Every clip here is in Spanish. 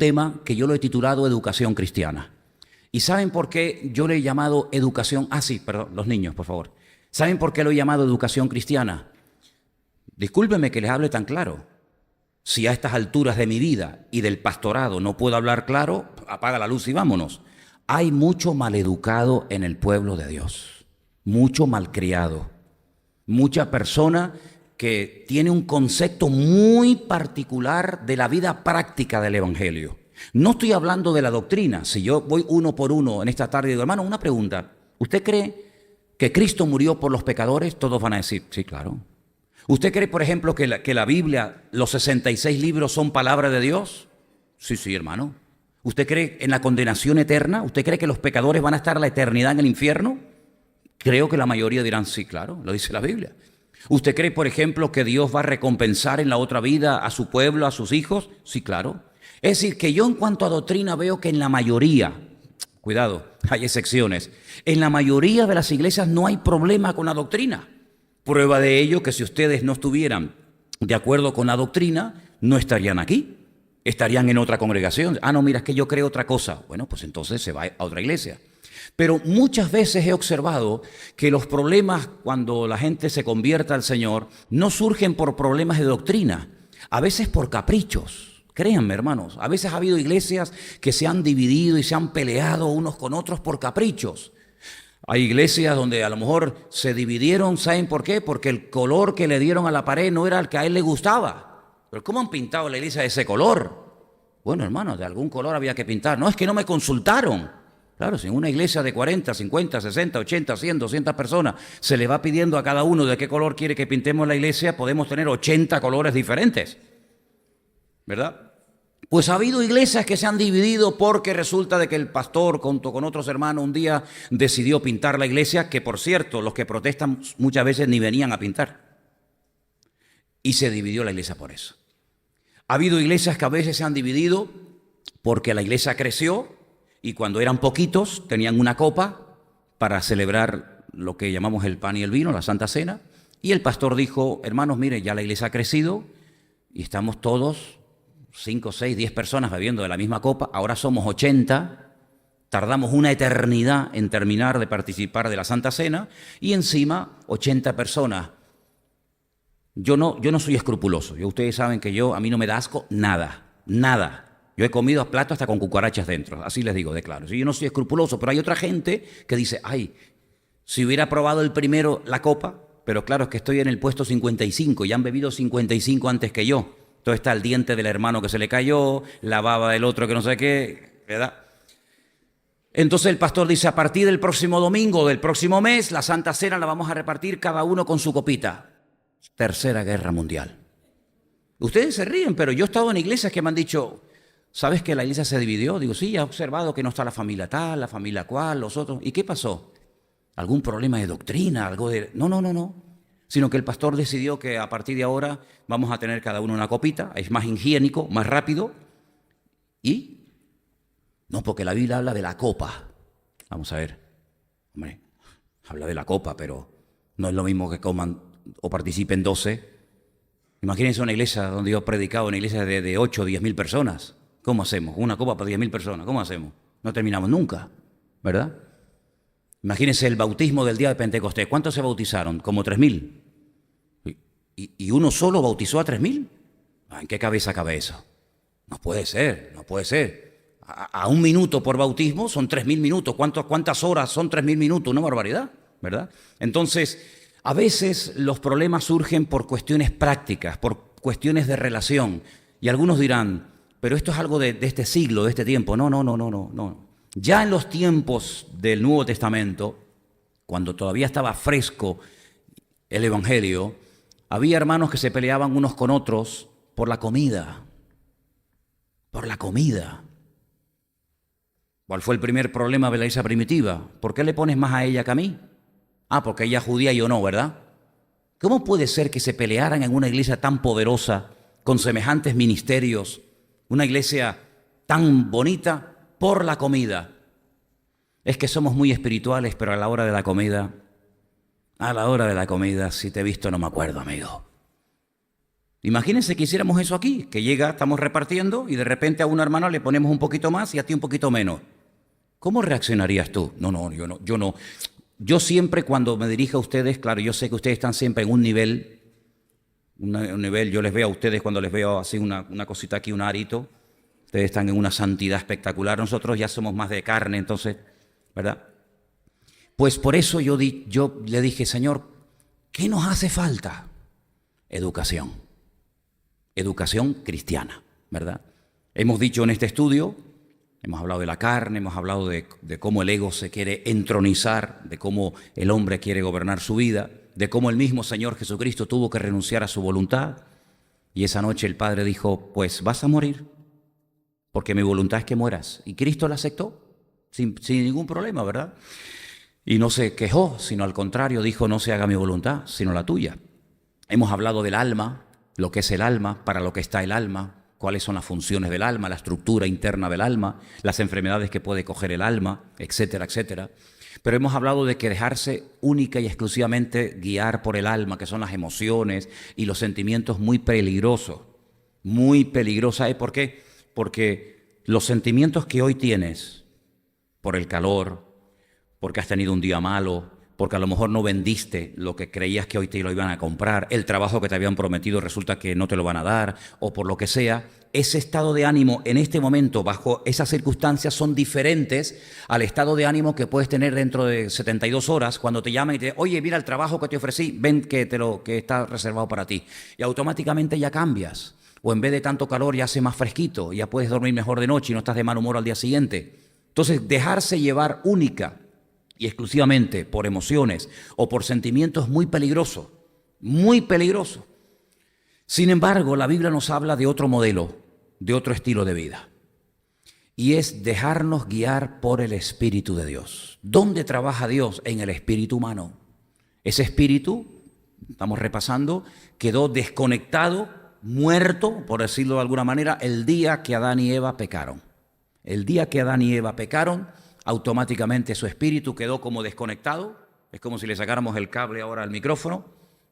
tema que yo lo he titulado Educación Cristiana. ¿Y saben por qué yo le he llamado educación? Sí, perdón, los niños, por favor. ¿Saben por qué lo he llamado educación cristiana? Discúlpenme que les hable tan claro. Si a estas alturas de mi vida y del pastorado no puedo hablar claro, apaga la luz y vámonos. Hay mucho maleducado en el pueblo de Dios, mucho malcriado, mucha persona que tiene un concepto muy particular de la vida práctica del Evangelio. No estoy hablando de la doctrina. Si yo voy uno por uno en esta tarde y digo, hermano, una pregunta. ¿Usted cree que Cristo murió por los pecadores? Todos van a decir, sí, claro. ¿Usted cree, por ejemplo, que la Biblia, los 66 libros son palabra de Dios? Sí, sí, hermano. ¿Usted cree en la condenación eterna? ¿Usted cree que los pecadores van a estar la eternidad en el infierno? Creo que la mayoría dirán, sí, claro, lo dice la Biblia. ¿Usted cree, por ejemplo, que Dios va a recompensar en la otra vida a su pueblo, a sus hijos? Sí, claro. Es decir, que yo en cuanto a doctrina veo que en la mayoría, cuidado, hay excepciones, en la mayoría de las iglesias no hay problema con la doctrina. Prueba de ello que si ustedes no estuvieran de acuerdo con la doctrina, no estarían aquí, estarían en otra congregación. No, mira, es que yo creo otra cosa. Bueno, pues entonces se va a otra iglesia. Pero muchas veces he observado que los problemas cuando la gente se convierta al Señor no surgen por problemas de doctrina, a veces por caprichos. Créanme, hermanos, a veces ha habido iglesias que se han dividido y se han peleado unos con otros por caprichos. Hay iglesias donde a lo mejor se dividieron, ¿saben por qué? Porque el color que le dieron a la pared no era el que a él le gustaba. Pero ¿cómo han pintado la iglesia de ese color? Bueno, hermanos, de algún color había que pintar. No, es que no me consultaron. Claro, si en una iglesia de 40, 50, 60, 80, 100, 200 personas se le va pidiendo a cada uno de qué color quiere que pintemos la iglesia, podemos tener 80 colores diferentes, ¿verdad? Pues ha habido iglesias que se han dividido porque resulta de que el pastor junto con otros hermanos un día decidió pintar la iglesia, que por cierto, los que protestan muchas veces ni venían a pintar. Y se dividió la iglesia por eso. Ha habido iglesias que a veces se han dividido porque la iglesia creció y cuando eran poquitos tenían una copa para celebrar lo que llamamos el pan y el vino, la Santa Cena. Y el pastor dijo, hermanos, miren, ya la iglesia ha crecido y estamos todos 5, 6, 10 personas bebiendo de la misma copa, ahora somos 80, tardamos una eternidad en terminar de participar de la Santa Cena y encima 80 personas. Yo no soy escrupuloso, ustedes saben que a mí no me da asco nada. Yo he comido plato hasta con cucarachas dentro, así les digo de claro. Yo no soy escrupuloso, pero hay otra gente que dice, si hubiera probado el primero la copa, pero claro, es que estoy en el puesto 55 y han bebido 55 antes que yo. Entonces está el diente del hermano que se le cayó, la baba del otro que no sé qué, ¿verdad? Entonces el pastor dice, a partir del próximo domingo, del próximo mes, la Santa Cena la vamos a repartir cada uno con su copita. Tercera Guerra Mundial. Ustedes se ríen, pero yo he estado en iglesias que me han dicho, ¿sabes que la iglesia se dividió? Digo, sí, he observado que no está la familia tal, la familia cual, los otros. ¿Y qué pasó? ¿Algún problema de doctrina? ¿Algo de...? No. Sino que el pastor decidió que a partir de ahora vamos a tener cada uno una copita, es más higiénico, más rápido. ¿Y? No, porque la Biblia habla de la copa. Vamos a ver, hombre, habla de la copa, pero no es lo mismo que coman o participen 12. Imagínense una iglesia donde yo he predicado, una iglesia de 8 o 10 mil personas. ¿Cómo hacemos? Una copa para 10 mil personas, ¿cómo hacemos? No terminamos nunca, ¿verdad? Imagínense el bautismo del día de Pentecostés. ¿Cuántos se bautizaron? Como 3.000. ¿Y uno solo bautizó a 3.000? ¿En qué cabeza cabe eso? No puede ser. A un minuto por bautismo son 3.000 minutos. ¿Cuántas horas son 3.000 minutos? Una barbaridad, ¿verdad? Entonces, a veces los problemas surgen por cuestiones prácticas, por cuestiones de relación. Y algunos dirán, pero esto es algo de este siglo, de este tiempo. No. Ya en los tiempos del Nuevo Testamento, cuando todavía estaba fresco el Evangelio, había hermanos que se peleaban unos con otros por la comida. Por la comida. ¿Cuál fue el primer problema de la iglesia primitiva? ¿Por qué le pones más a ella que a mí? Porque ella es judía y yo no, ¿verdad? ¿Cómo puede ser que se pelearan en una iglesia tan poderosa, con semejantes ministerios, una iglesia tan bonita, por la comida? Es que somos muy espirituales, pero a la hora de la comida, si te he visto no me acuerdo, amigo. Imagínense que hiciéramos eso aquí, que llega, estamos repartiendo y de repente a una hermana le ponemos un poquito más y a ti un poquito menos. ¿Cómo reaccionarías tú? No, yo no. Yo siempre cuando me dirijo a ustedes, claro, yo sé que ustedes están siempre en un nivel, yo les veo a ustedes cuando les veo así una cosita aquí, un arito, ustedes están en una santidad espectacular, nosotros ya somos más de carne, entonces, ¿verdad? Pues por eso yo le dije, Señor, ¿qué nos hace falta? Educación cristiana, ¿verdad? Hemos dicho en este estudio, hemos hablado de la carne, hemos hablado de cómo el ego se quiere entronizar, de cómo el hombre quiere gobernar su vida, de cómo el mismo Señor Jesucristo tuvo que renunciar a su voluntad. Y esa noche el Padre dijo, pues vas a morir, porque mi voluntad es que mueras. Y Cristo la aceptó, sin ningún problema, ¿verdad? Y no se quejó, sino al contrario, dijo, no se haga mi voluntad, sino la tuya. Hemos hablado del alma, lo que es el alma, para lo que está el alma, cuáles son las funciones del alma, la estructura interna del alma, las enfermedades que puede coger el alma, etcétera, etcétera. Pero hemos hablado de que dejarse única y exclusivamente guiar por el alma, que son las emociones y los sentimientos, muy peligrosos. Muy peligrosa. ¿Por qué? Porque los sentimientos que hoy tienes, por el calor, porque has tenido un día malo, porque a lo mejor no vendiste lo que creías que hoy te lo iban a comprar, el trabajo que te habían prometido resulta que no te lo van a dar, o por lo que sea, ese estado de ánimo en este momento, bajo esas circunstancias, son diferentes al estado de ánimo que puedes tener dentro de 72 horas cuando te llaman y te dicen, oye, mira el trabajo que te ofrecí, ven que está reservado para ti. Y automáticamente ya cambias. O en vez de tanto calor ya hace más fresquito, ya puedes dormir mejor de noche y no estás de mal humor al día siguiente. Entonces, dejarse llevar única y exclusivamente por emociones o por sentimientos muy peligroso, muy peligroso. Sin embargo, la Biblia nos habla de otro modelo, de otro estilo de vida. Y es dejarnos guiar por el Espíritu de Dios. ¿Dónde trabaja Dios? En el espíritu humano. Ese espíritu, estamos repasando, quedó desconectado, muerto, por decirlo de alguna manera, el día que Adán y Eva pecaron. El día que Adán y Eva pecaron, automáticamente su espíritu quedó como desconectado. Es como si le sacáramos el cable ahora al micrófono.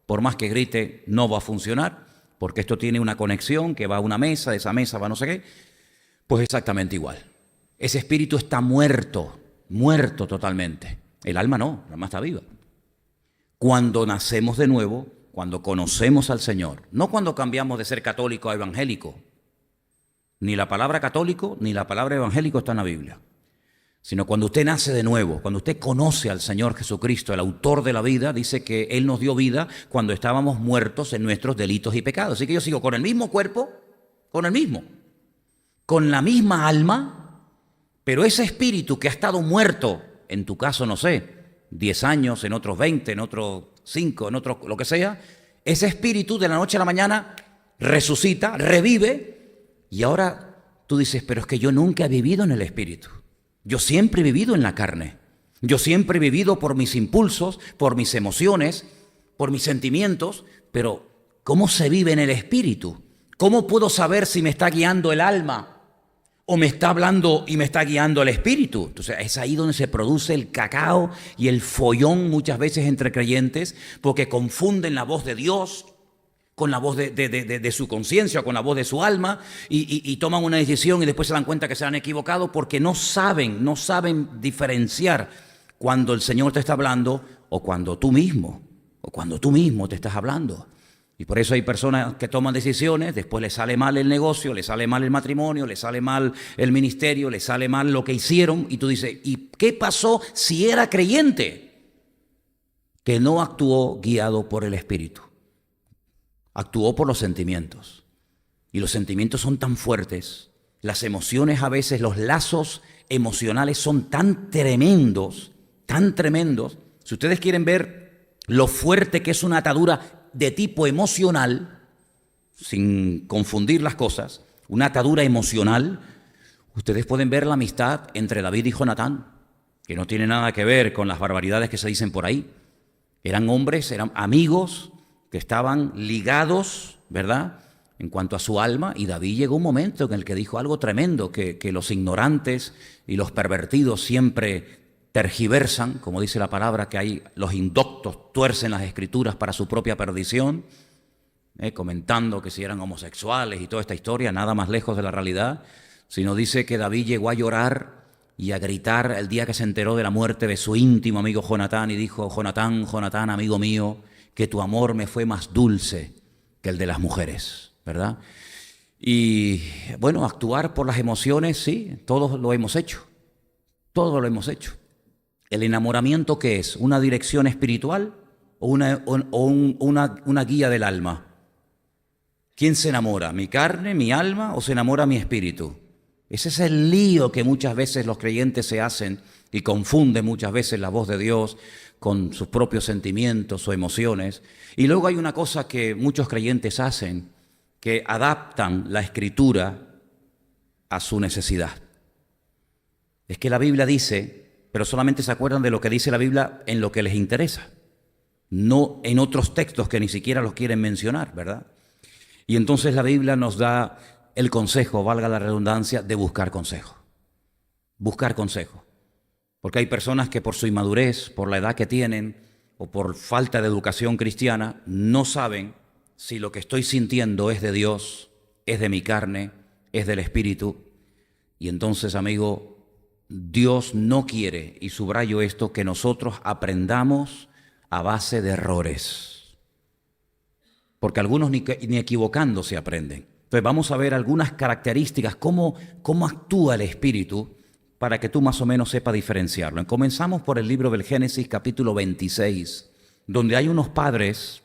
Por más que grite, no va a funcionar, porque esto tiene una conexión que va a una mesa, de esa mesa va no sé qué. Pues exactamente igual. Ese espíritu está muerto, muerto totalmente. El alma no, el alma está viva. Cuando nacemos de nuevo, cuando conocemos al Señor, no cuando cambiamos de ser católico a evangélico. Ni la palabra católico ni la palabra evangélico está en la Biblia. Sino cuando usted nace de nuevo, cuando usted conoce al Señor Jesucristo, el autor de la vida, dice que Él nos dio vida cuando estábamos muertos en nuestros delitos y pecados. Así que yo sigo con el mismo cuerpo, con la misma alma, pero ese espíritu que ha estado muerto, en tu caso, no sé, 10 años, en otros 20, en otros 5, en otros lo que sea, ese espíritu de la noche a la mañana resucita, revive, y ahora tú dices, pero es que yo nunca he vivido en el espíritu. Yo siempre he vivido en la carne. Yo siempre he vivido por mis impulsos, por mis emociones, por mis sentimientos, pero ¿cómo se vive en el espíritu? ¿Cómo puedo saber si me está guiando el alma o me está hablando y me está guiando el espíritu? Entonces es ahí donde se produce el cacao y el follón muchas veces entre creyentes, porque confunden la voz de Dios con la voz de su conciencia, con la voz de su alma, y toman una decisión y después se dan cuenta que se han equivocado porque no saben diferenciar cuando el Señor te está hablando o cuando tú mismo te estás hablando. Y por eso hay personas que toman decisiones, después les sale mal el negocio, les sale mal el matrimonio, les sale mal el ministerio, les sale mal lo que hicieron, y tú dices, ¿y qué pasó si era creyente? Que no actuó guiado por el Espíritu. Actuó por los sentimientos. Y los sentimientos son tan fuertes, las emociones a veces, los lazos emocionales son tan tremendos, tan tremendos. Si ustedes quieren ver lo fuerte que es una atadura de tipo emocional, sin confundir las cosas, una atadura emocional, ustedes pueden ver la amistad entre David y Jonatán, que no tiene nada que ver con las barbaridades que se dicen por ahí. Eran hombres, eran amigos, que estaban ligados, ¿verdad?, en cuanto a su alma, y David llegó un momento en el que dijo algo tremendo, que los ignorantes y los pervertidos siempre tergiversan, como dice la palabra, que hay los indoctos tuercen las escrituras para su propia perdición. comentando que si eran homosexuales y toda esta historia, nada más lejos de la realidad, sino dice que David llegó a llorar y a gritar el día que se enteró de la muerte de su íntimo amigo Jonatán y dijo: Jonatán, Jonatán, amigo mío, que tu amor me fue más dulce que el de las mujeres, ¿verdad? Y bueno, actuar por las emociones, sí, todos lo hemos hecho, todos lo hemos hecho. ¿El enamoramiento qué es? ¿Una dirección espiritual o una guía del alma? ¿Quién se enamora? ¿Mi carne, mi alma o se enamora mi espíritu? Ese es el lío que muchas veces los creyentes se hacen y confunden muchas veces la voz de Dios con sus propios sentimientos o emociones. Y luego hay una cosa que muchos creyentes hacen, que adaptan la Escritura a su necesidad. Es que la Biblia dice, pero solamente se acuerdan de lo que dice la Biblia en lo que les interesa, no en otros textos que ni siquiera los quieren mencionar, ¿verdad? Y entonces la Biblia nos da el consejo, valga la redundancia, de buscar consejo. Buscar consejo. Porque hay personas que por su inmadurez, por la edad que tienen o por falta de educación cristiana, no saben si lo que estoy sintiendo es de Dios, es de mi carne, es del Espíritu. Y entonces, amigo, Dios no quiere, y subrayo esto, que nosotros aprendamos a base de errores. Porque algunos ni equivocándose aprenden. Entonces vamos a ver algunas características, cómo actúa el Espíritu, para que tú más o menos sepas diferenciarlo. Comenzamos por el libro del Génesis, capítulo 26, donde hay unos padres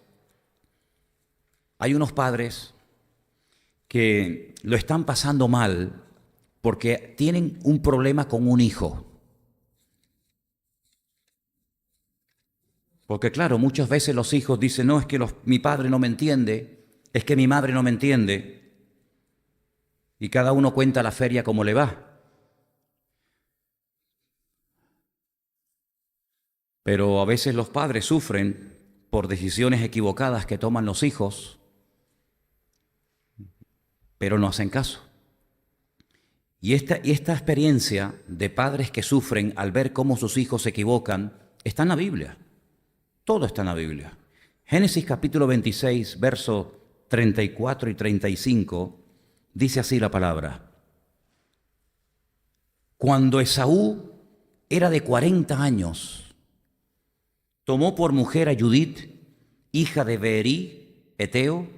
que lo están pasando mal porque tienen un problema con un hijo. Porque claro, muchas veces los hijos dicen: no, es que mi padre no me entiende, es que mi madre no me entiende. Y cada uno cuenta la feria como le va. Pero a veces los padres sufren por decisiones equivocadas que toman los hijos, pero no hacen caso. Y esta experiencia de padres que sufren al ver cómo sus hijos se equivocan está en la Biblia. Todo está en la Biblia. Génesis capítulo 26, versos 34 y 35, dice así la palabra: Cuando Esaú era de 40 años, tomó por mujer a Judith, hija de Beerí, Eteo,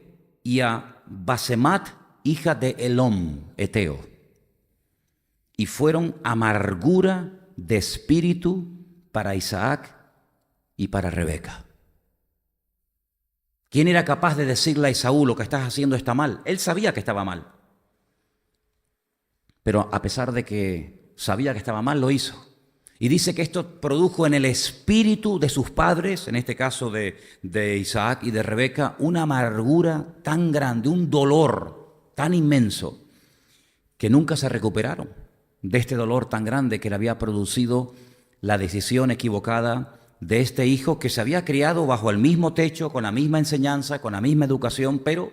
y a Basemat, hija de Elón, Eteo. Y fueron amargura de espíritu para Isaac y para Rebeca. ¿Quién era capaz de decirle a Esaú: lo que estás haciendo está mal? Él sabía que estaba mal. Pero a pesar de que sabía que estaba mal, lo hizo. Y dice que esto produjo en el espíritu de sus padres, en este caso de Isaac y de Rebeca, una amargura tan grande, un dolor tan inmenso, que nunca se recuperaron de este dolor tan grande que le había producido la decisión equivocada de este hijo que se había criado bajo el mismo techo, con la misma enseñanza, con la misma educación, pero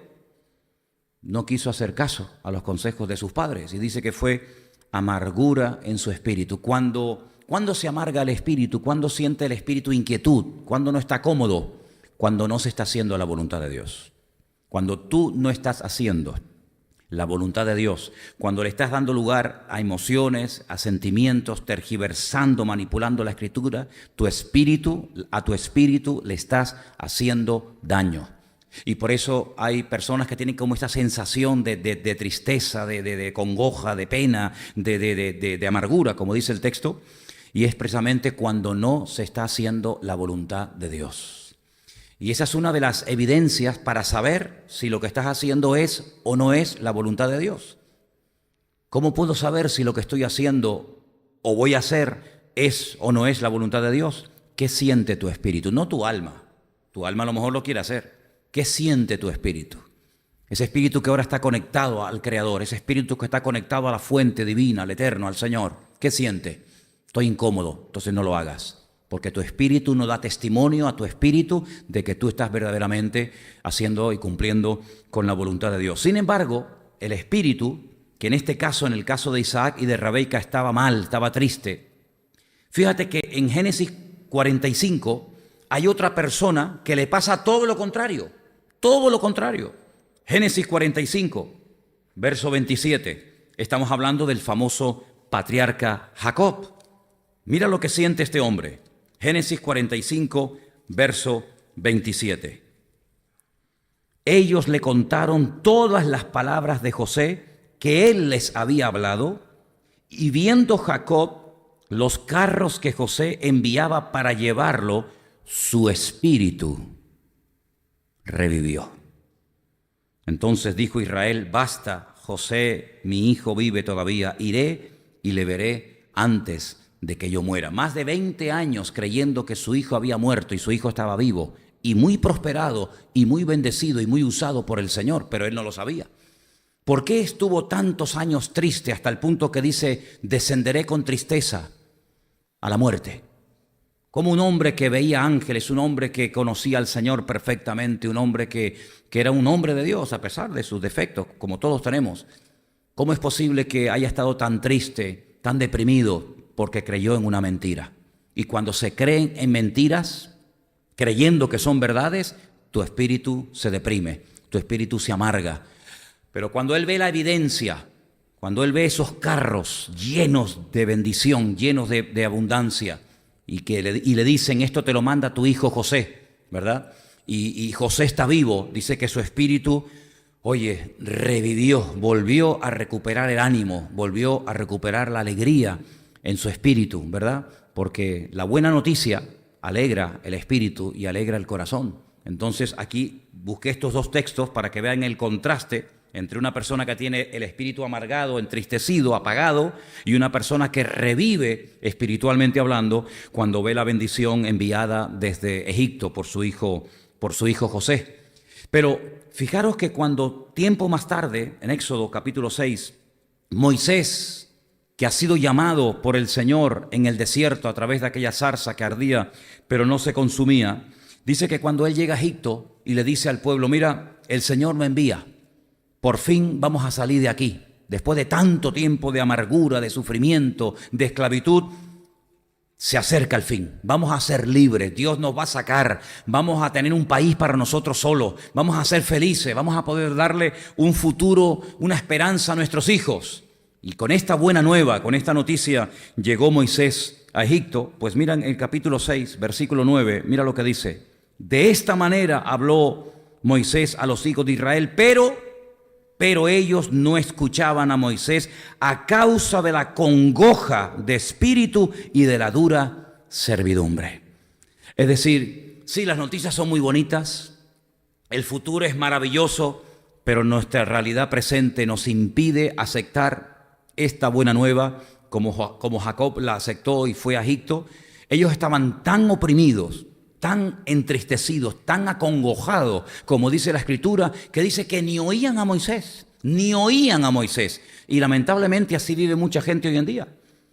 no quiso hacer caso a los consejos de sus padres. Y dice que fue amargura en su espíritu. ¿Cuándo se amarga el espíritu? ¿Cuándo siente el espíritu inquietud? ¿Cuándo no está cómodo? Cuando no se está haciendo la voluntad de Dios. Cuando tú no estás haciendo la voluntad de Dios, cuando le estás dando lugar a emociones, a sentimientos, tergiversando, manipulando la Escritura, a tu espíritu le estás haciendo daño. Y por eso hay personas que tienen como esta sensación de tristeza, de congoja, de pena, de amargura, como dice el texto, y es precisamente cuando no se está haciendo la voluntad de Dios. Y esa es una de las evidencias para saber si lo que estás haciendo es o no es la voluntad de Dios. ¿Cómo puedo saber si lo que estoy haciendo o voy a hacer es o no es la voluntad de Dios? ¿Qué siente tu espíritu? No tu alma. Tu alma a lo mejor lo quiere hacer. ¿Qué siente tu espíritu? Ese espíritu que ahora está conectado al Creador, ese espíritu que está conectado a la fuente divina, al Eterno, al Señor. ¿Qué siente? Estoy incómodo, entonces no lo hagas. Porque tu espíritu no da testimonio a tu espíritu de que tú estás verdaderamente haciendo y cumpliendo con la voluntad de Dios. Sin embargo, el espíritu, que en este caso, en el caso de Isaac y de Rebeca, estaba mal, estaba triste. Fíjate que en Génesis 45 hay otra persona que le pasa todo lo contrario. todo lo contrario. Génesis 45, verso 27. Estamos hablando del famoso patriarca Jacob. Mira lo que siente este hombre. Génesis 45, verso 27. Ellos le contaron todas las palabras de José que él les había hablado, y viendo Jacob los carros que José enviaba para llevarlo, su espíritu revivió. Entonces dijo Israel: basta, José, mi hijo vive todavía, iré y le veré antes de que yo muera. Más de 20 años creyendo que su hijo había muerto y su hijo estaba vivo y muy prosperado y muy bendecido y muy usado por el Señor, pero él no lo sabía. ¿Por qué estuvo tantos años triste hasta el punto que dice: descenderé con tristeza a la muerte? Como un hombre que veía ángeles, un hombre que conocía al Señor perfectamente, un hombre que era un hombre de Dios a pesar de sus defectos, como todos tenemos. ¿Cómo es posible que haya estado tan triste, tan deprimido? Porque creyó en una mentira. Y cuando se creen en mentiras, creyendo que son verdades, tu espíritu se deprime, tu espíritu se amarga. Pero cuando él ve la evidencia, cuando él ve esos carros llenos de bendición, llenos de abundancia, y le dicen: esto te lo manda tu hijo José, ¿verdad? Y José está vivo, dice que su espíritu, oye, revivió, volvió a recuperar el ánimo, volvió a recuperar la alegría en su espíritu, ¿verdad? Porque la buena noticia alegra el espíritu y alegra el corazón. Entonces aquí busqué estos dos textos para que vean el contraste entre una persona que tiene el espíritu amargado, entristecido, apagado, y una persona que revive espiritualmente hablando cuando ve la bendición enviada desde Egipto por su hijo José. Pero fijaros que cuando tiempo más tarde, en Éxodo capítulo 6, Moisés, que ha sido llamado por el Señor en el desierto a través de aquella zarza que ardía pero no se consumía, dice que cuando él llega a Egipto y le dice al pueblo: mira, el Señor me envía, por fin vamos a salir de aquí. Después de tanto tiempo de amargura, de sufrimiento, de esclavitud, se acerca el fin. Vamos a ser libres, Dios nos va a sacar, vamos a tener un país para nosotros solos, vamos a ser felices, vamos a poder darle un futuro, una esperanza a nuestros hijos. Y con esta buena nueva, con esta noticia, llegó Moisés a Egipto. Pues miran el capítulo 6, versículo 9, mira lo que dice: de esta manera habló Moisés a los hijos de Israel, pero ellos no escuchaban a Moisés a causa de la congoja de espíritu y de la dura servidumbre. Es decir, sí, las noticias son muy bonitas, el futuro es maravilloso, pero nuestra realidad presente nos impide aceptar esta buena nueva como Jacob la aceptó y fue a Egipto. Ellos estaban tan oprimidos, tan entristecidos, tan acongojados, como dice la Escritura, que dice que ni oían a Moisés, ni oían a Moisés. Y lamentablemente así vive mucha gente hoy en día.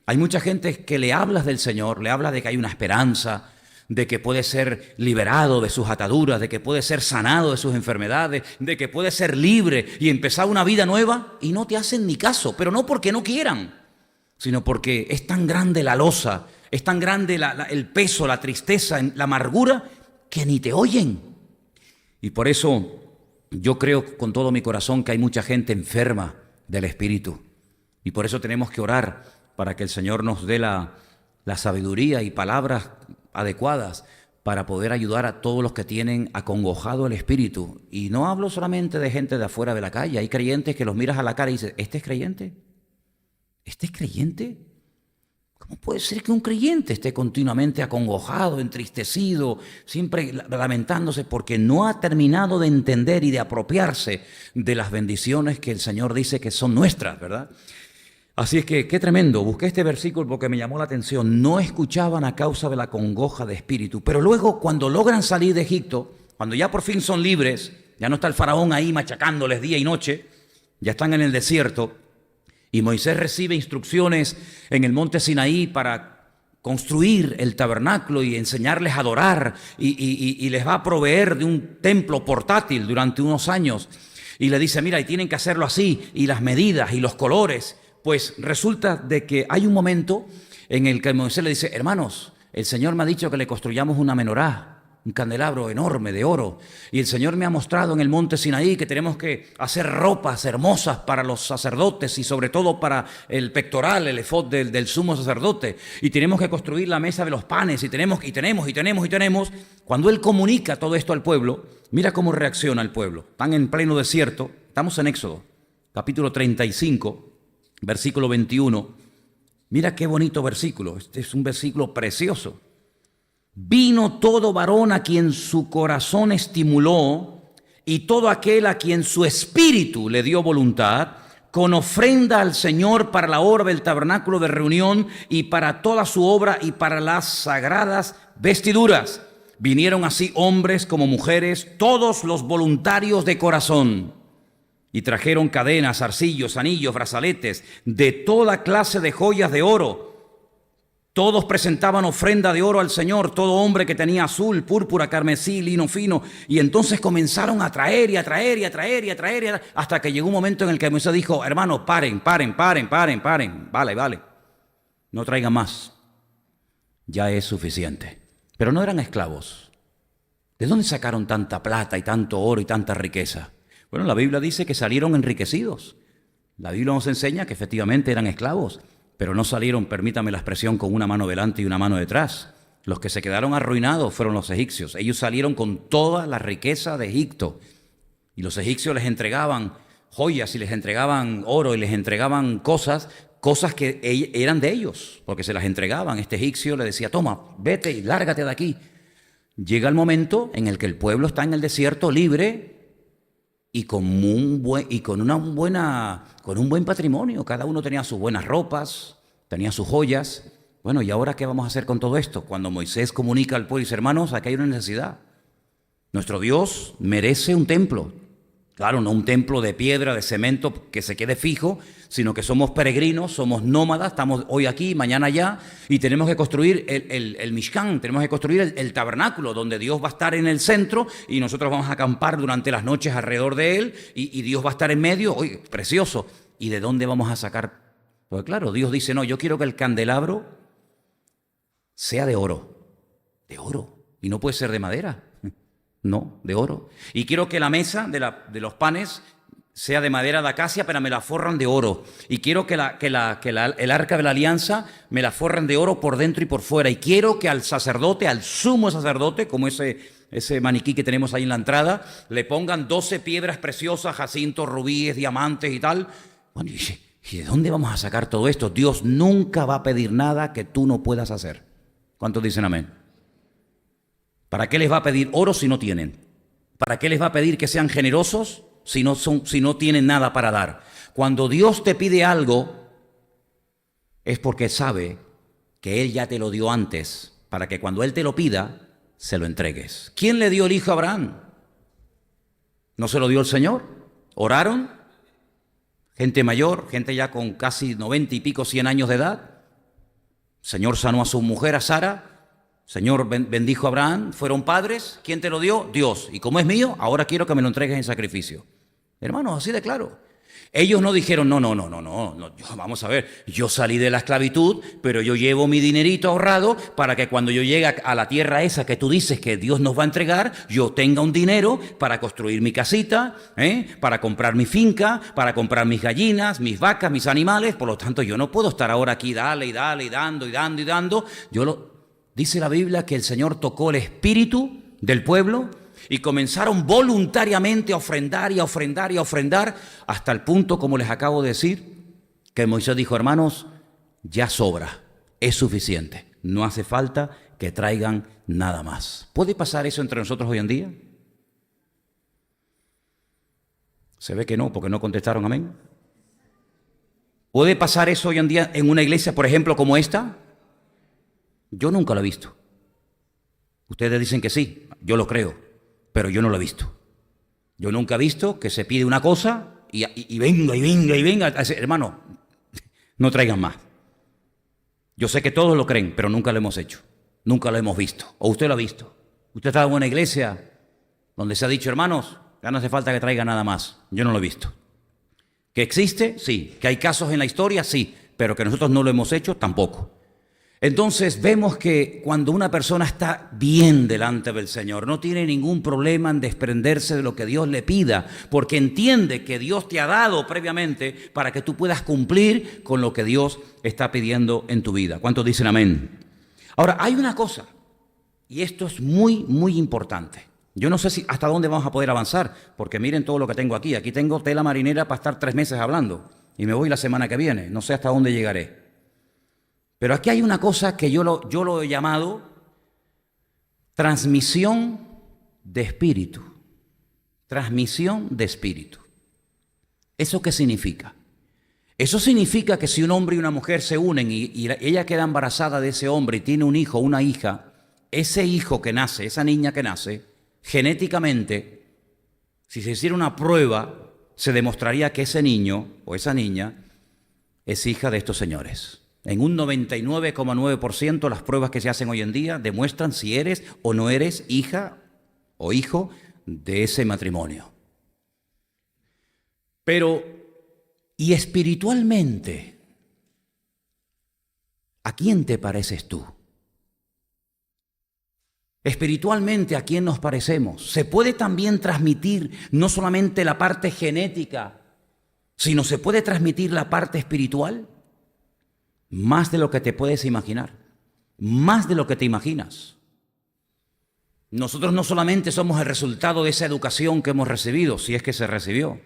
Hay mucha gente que le hablas del Señor, le hablas de que hay una esperanza, de que puede ser liberado de sus ataduras, de que puede ser sanado de sus enfermedades, de que puede ser libre y empezar una vida nueva, y no te hacen ni caso, pero no porque no quieran, sino porque es tan grande la losa, es tan grande el peso, la tristeza, la amargura, que ni te oyen. Y por eso yo creo con todo mi corazón que hay mucha gente enferma del espíritu. Y por eso tenemos que orar para que el Señor nos dé la sabiduría y palabras adecuadas para poder ayudar a todos los que tienen acongojado el espíritu. Y no hablo solamente de gente de afuera de la calle. Hay creyentes que los miras a la cara y dices: ¿este es creyente? ¿Este es creyente? ¿Cómo puede ser que un creyente esté continuamente acongojado, entristecido, siempre lamentándose porque no ha terminado de entender y de apropiarse de las bendiciones que el Señor dice que son nuestras, ¿verdad? Así es que, qué tremendo. Busqué este versículo porque me llamó la atención. No escuchaban a causa de la congoja de espíritu. Pero luego, cuando logran salir de Egipto, cuando ya por fin son libres, ya no está el faraón ahí machacándoles día y noche, ya están en el desierto, y Moisés recibe instrucciones en el monte Sinaí para construir el tabernáculo y enseñarles a adorar, y les va a proveer de un templo portátil durante unos años. Y le dice: mira, y tienen que hacerlo así, y las medidas y los colores. Pues resulta de que hay un momento en el que Moisés le dice: hermanos, el Señor me ha dicho que le construyamos una menorá. un candelabro enorme de oro. Y el Señor me ha mostrado en el monte Sinaí que tenemos que hacer ropas hermosas para los sacerdotes y sobre todo para el pectoral, el efod del sumo sacerdote. Y tenemos que construir la mesa de los panes y tenemos. Cuando Él comunica todo esto al pueblo, mira cómo reacciona el pueblo. Están en pleno desierto. Estamos en Éxodo, capítulo 35, versículo 21. Mira qué bonito versículo. Este es un versículo precioso. Vino todo varón a quien su corazón estimuló y todo aquel a quien su espíritu le dio voluntad, con ofrenda al Señor para la obra del tabernáculo de reunión y para toda su obra y para las sagradas vestiduras. Vinieron así hombres como mujeres, todos los voluntarios de corazón, y trajeron cadenas, arcillos, anillos, brazaletes, de toda clase de joyas de oro. Todos presentaban ofrenda de oro al Señor, todo hombre que tenía azul, púrpura, carmesí, lino fino. Y entonces comenzaron a traer, hasta que llegó un momento en el que Moisés dijo: hermanos, paren. Vale. No traigan más. Ya es suficiente. Pero no eran esclavos. ¿De dónde sacaron tanta plata y tanto oro y tanta riqueza? Bueno, la Biblia dice que salieron enriquecidos. La Biblia nos enseña que efectivamente eran esclavos. Pero no salieron, permítame la expresión, con una mano delante y una mano detrás. Los que se quedaron arruinados fueron los egipcios. Ellos salieron con toda la riqueza de Egipto. Y los egipcios les entregaban joyas y les entregaban oro y les entregaban cosas que eran de ellos, porque se las entregaban. Este egipcio le decía: toma, vete y lárgate de aquí. Llega el momento en el que el pueblo está en el desierto libre y con un buen patrimonio. Cada uno tenía sus buenas ropas, tenía sus joyas. Bueno, ¿y ahora qué vamos a hacer con todo esto? Cuando Moisés comunica al pueblo y dice: hermanos, aquí hay una necesidad. Nuestro Dios merece un templo. Claro, no un templo de piedra, de cemento que se quede fijo, sino que somos peregrinos, somos nómadas, estamos hoy aquí, mañana allá, y tenemos que construir el Mishkan, tenemos que construir el tabernáculo, donde Dios va a estar en el centro y nosotros vamos a acampar durante las noches alrededor de él, y Dios va a estar en medio. Oye, precioso. ¿Y de dónde vamos a sacar? Pues claro, Dios dice: no, yo quiero que el candelabro sea de oro, y no puede ser de madera. No, de oro. Y quiero que la mesa de los panes sea de madera de acacia, pero me la forran de oro. Y quiero que el arca de la alianza me la forran de oro por dentro y por fuera. Y quiero que al sacerdote, al sumo sacerdote, como ese maniquí que tenemos ahí en la entrada, le pongan 12 piedras preciosas, jacintos, rubíes, diamantes y tal. Bueno, ¿y de dónde vamos a sacar todo esto? Dios nunca va a pedir nada que tú no puedas hacer. ¿Cuántos dicen amén? ¿Para qué les va a pedir oro si no tienen? ¿Para qué les va a pedir que sean generosos si no tienen nada para dar? Cuando Dios te pide algo, es porque sabe que Él ya te lo dio antes, para que cuando Él te lo pida, se lo entregues. ¿Quién le dio el hijo a Abraham? ¿No se lo dio el Señor? ¿Oraron? Gente mayor, gente ya con casi 90 y pico, 100 años de edad. El Señor sanó a su mujer, a Sara. Señor bendijo a Abraham, fueron padres. ¿Quién te lo dio? Dios. Y como es mío, ahora quiero que me lo entregues en sacrificio. Hermanos, así de claro. Ellos no dijeron: no, vamos a ver, yo salí de la esclavitud, pero yo llevo mi dinerito ahorrado para que cuando yo llegue a la tierra esa que tú dices que Dios nos va a entregar, yo tenga un dinero para construir mi casita, para comprar mi finca, para comprar mis gallinas, mis vacas, mis animales. Por lo tanto, yo no puedo estar ahora aquí, dale, dando. Dice la Biblia que el Señor tocó el espíritu del pueblo y comenzaron voluntariamente a ofrendar hasta el punto, como les acabo de decir, que Moisés dijo: hermanos, ya sobra, es suficiente, no hace falta que traigan nada más. ¿Puede pasar eso entre nosotros hoy en día? Se ve que no, porque no contestaron amén. ¿Puede pasar eso hoy en día en una iglesia, por ejemplo, como esta? Yo nunca lo he visto. Ustedes dicen que sí, yo lo creo, pero yo no lo he visto. Yo nunca he visto que se pide una cosa y venga. Hermano, no traigan más. Yo sé que todos lo creen, pero nunca lo hemos hecho. Nunca lo hemos visto. ¿O usted lo ha visto? ¿Usted está en una iglesia donde se ha dicho: hermanos, ya no hace falta que traiga nada más? Yo no lo he visto. ¿Que existe? Sí. ¿Que hay casos en la historia? Sí. Pero que nosotros no lo hemos hecho, tampoco. Entonces vemos que cuando una persona está bien delante del Señor, no tiene ningún problema en desprenderse de lo que Dios le pida, porque entiende que Dios te ha dado previamente para que tú puedas cumplir con lo que Dios está pidiendo en tu vida. ¿Cuántos dicen amén? Ahora, hay una cosa, y esto es muy, muy importante. Yo no sé si hasta dónde vamos a poder avanzar, porque miren todo lo que tengo aquí. Aquí tengo tela marinera para estar 3 meses hablando, y me voy la semana que viene. No sé hasta dónde llegaré. Pero aquí hay una cosa que yo lo he llamado transmisión de espíritu. Transmisión de espíritu. ¿Eso qué significa? Eso significa que si un hombre y una mujer se unen y ella queda embarazada de ese hombre y tiene un hijo o una hija, ese hijo que nace, esa niña que nace, genéticamente, si se hiciera una prueba, se demostraría que ese niño o esa niña es hija de estos señores. En un 99,9% las pruebas que se hacen hoy en día demuestran si eres o no eres hija o hijo de ese matrimonio. Pero, ¿y espiritualmente? ¿A quién te pareces tú? Espiritualmente, ¿a quién nos parecemos? Se puede también transmitir no solamente la parte genética, sino se puede transmitir la parte espiritual. Más de lo que te puedes imaginar, más de lo que te imaginas. Nosotros no solamente somos el resultado de esa educación que hemos recibido, si es que se recibió,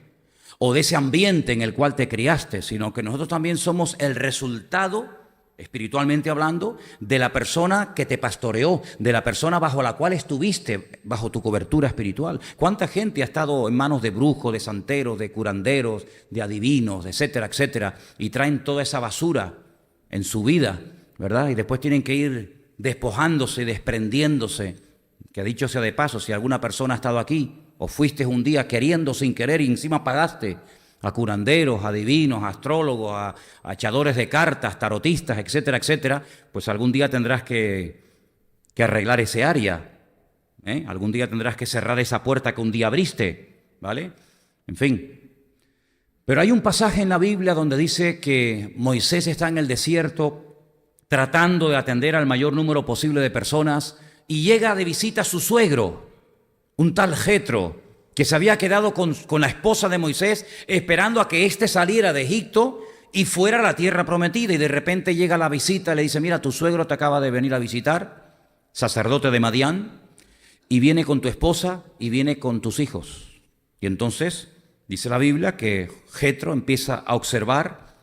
o de ese ambiente en el cual te criaste, sino que nosotros también somos el resultado, espiritualmente hablando, de la persona que te pastoreó, de la persona bajo la cual estuviste, bajo tu cobertura espiritual. ¿Cuánta gente ha estado en manos de brujos, de santeros, de curanderos, de adivinos, etcétera, etcétera, y traen toda esa basura en su vida, ¿verdad? Y después tienen que ir despojándose, desprendiéndose. Que dicho sea de paso, si alguna persona ha estado aquí o fuiste un día queriendo sin querer y encima pagaste a curanderos, a adivinos, a astrólogos, a echadores de cartas, tarotistas, etcétera, etcétera, pues algún día tendrás que arreglar ese área, ¿eh? Algún día tendrás que cerrar esa puerta que un día abriste, ¿vale? En fin. Pero hay un pasaje en la Biblia donde dice que Moisés está en el desierto tratando de atender al mayor número posible de personas y llega de visita a su suegro, un tal Jetro, que se había quedado con la esposa de Moisés esperando a que éste saliera de Egipto y fuera a la tierra prometida. Y de repente llega la visita y le dice: mira, tu suegro te acaba de venir a visitar, sacerdote de Madián, y viene con tu esposa y viene con tus hijos. Y entonces dice la Biblia que Jetro empieza a observar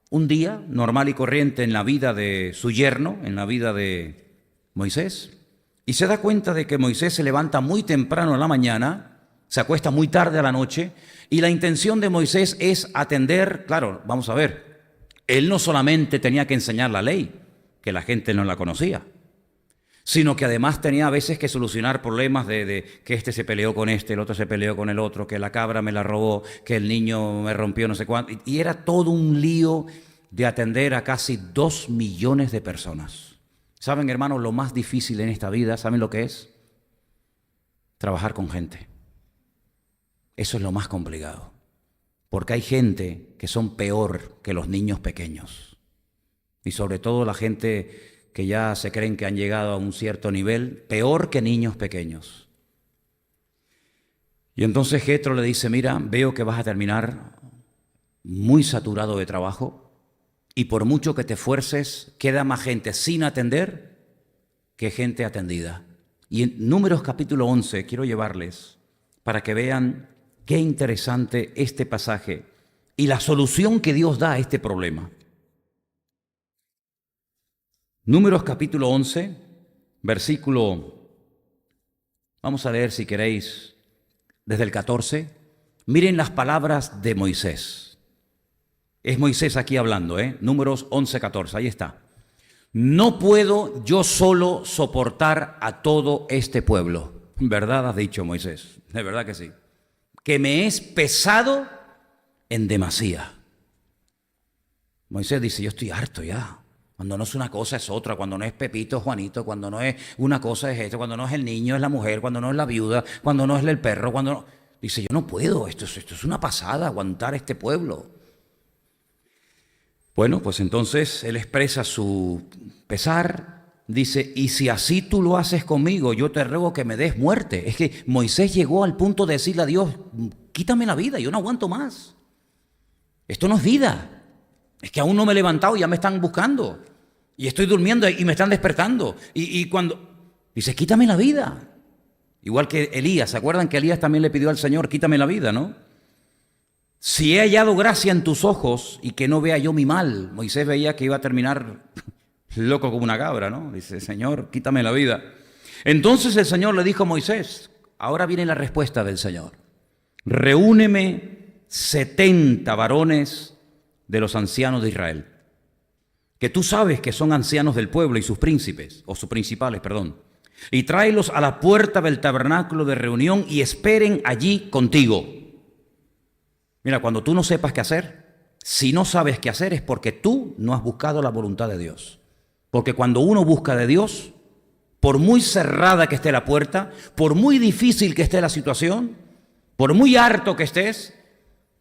un día normal y corriente en la vida de su yerno, en la vida de Moisés, y se da cuenta de que Moisés se levanta muy temprano en la mañana, se acuesta muy tarde a la noche, y la intención de Moisés es atender, claro, vamos a ver, él no solamente tenía que enseñar la ley, que la gente no la conocía, sino que además tenía a veces que solucionar problemas de que este se peleó con este, el otro se peleó con el otro, que la cabra me la robó, que el niño me rompió no sé cuánto. Y era todo un lío de atender a casi 2 millones de personas. ¿Saben, hermanos, lo más difícil en esta vida? ¿Saben lo que es? Trabajar con gente. Eso es lo más complicado. Porque hay gente que son peor que los niños pequeños. Y sobre todo la gente que ya se creen que han llegado a un cierto nivel, peor que niños pequeños. Y entonces Jetro le dice: mira, veo que vas a terminar muy saturado de trabajo y por mucho que te esfuerces, queda más gente sin atender que gente atendida. Y en Números capítulo 11 quiero llevarles para que vean qué interesante este pasaje y la solución que Dios da a este problema. Números capítulo 11, versículo, vamos a leer si queréis, desde el 14. Miren las palabras de Moisés. Es Moisés aquí hablando, Números 11, 14, ahí está. No puedo yo solo soportar a todo este pueblo. ¿Verdad has dicho, Moisés? De verdad que sí. Que me es pesado en demasía. Moisés dice: yo estoy harto ya. Cuando no es una cosa es otra, cuando no es Pepito, Juanito, cuando no es una cosa es esto, cuando no es el niño es la mujer, cuando no es la viuda, cuando no es el perro, cuando no... Dice: yo no puedo, esto es una pasada, aguantar este pueblo. Bueno, pues entonces él expresa su pesar, dice, y si así tú lo haces conmigo, yo te ruego que me des muerte. Es que Moisés llegó al punto de decirle a Dios, quítame la vida, yo no aguanto más. Esto no es vida. Es que aún no me he levantado y ya me están buscando. Y estoy durmiendo y me están despertando. Y cuando dice, quítame la vida. Igual que Elías, ¿se acuerdan que Elías también le pidió al Señor, quítame la vida, ¿no? Si he hallado gracia en tus ojos y que no vea yo mi mal. Moisés veía que iba a terminar loco como una cabra, ¿no? Dice, Señor, quítame la vida. Entonces el Señor le dijo a Moisés, ahora viene la respuesta del Señor. Reúneme 70 varones de los ancianos de Israel, que tú sabes que son ancianos del pueblo y sus príncipes, o sus principales, perdón, y tráelos a la puerta del tabernáculo de reunión y esperen allí contigo. Mira, cuando tú no sepas qué hacer, si no sabes qué hacer es porque tú no has buscado la voluntad de Dios. Porque cuando uno busca de Dios, por muy cerrada que esté la puerta, por muy difícil que esté la situación, por muy harto que estés,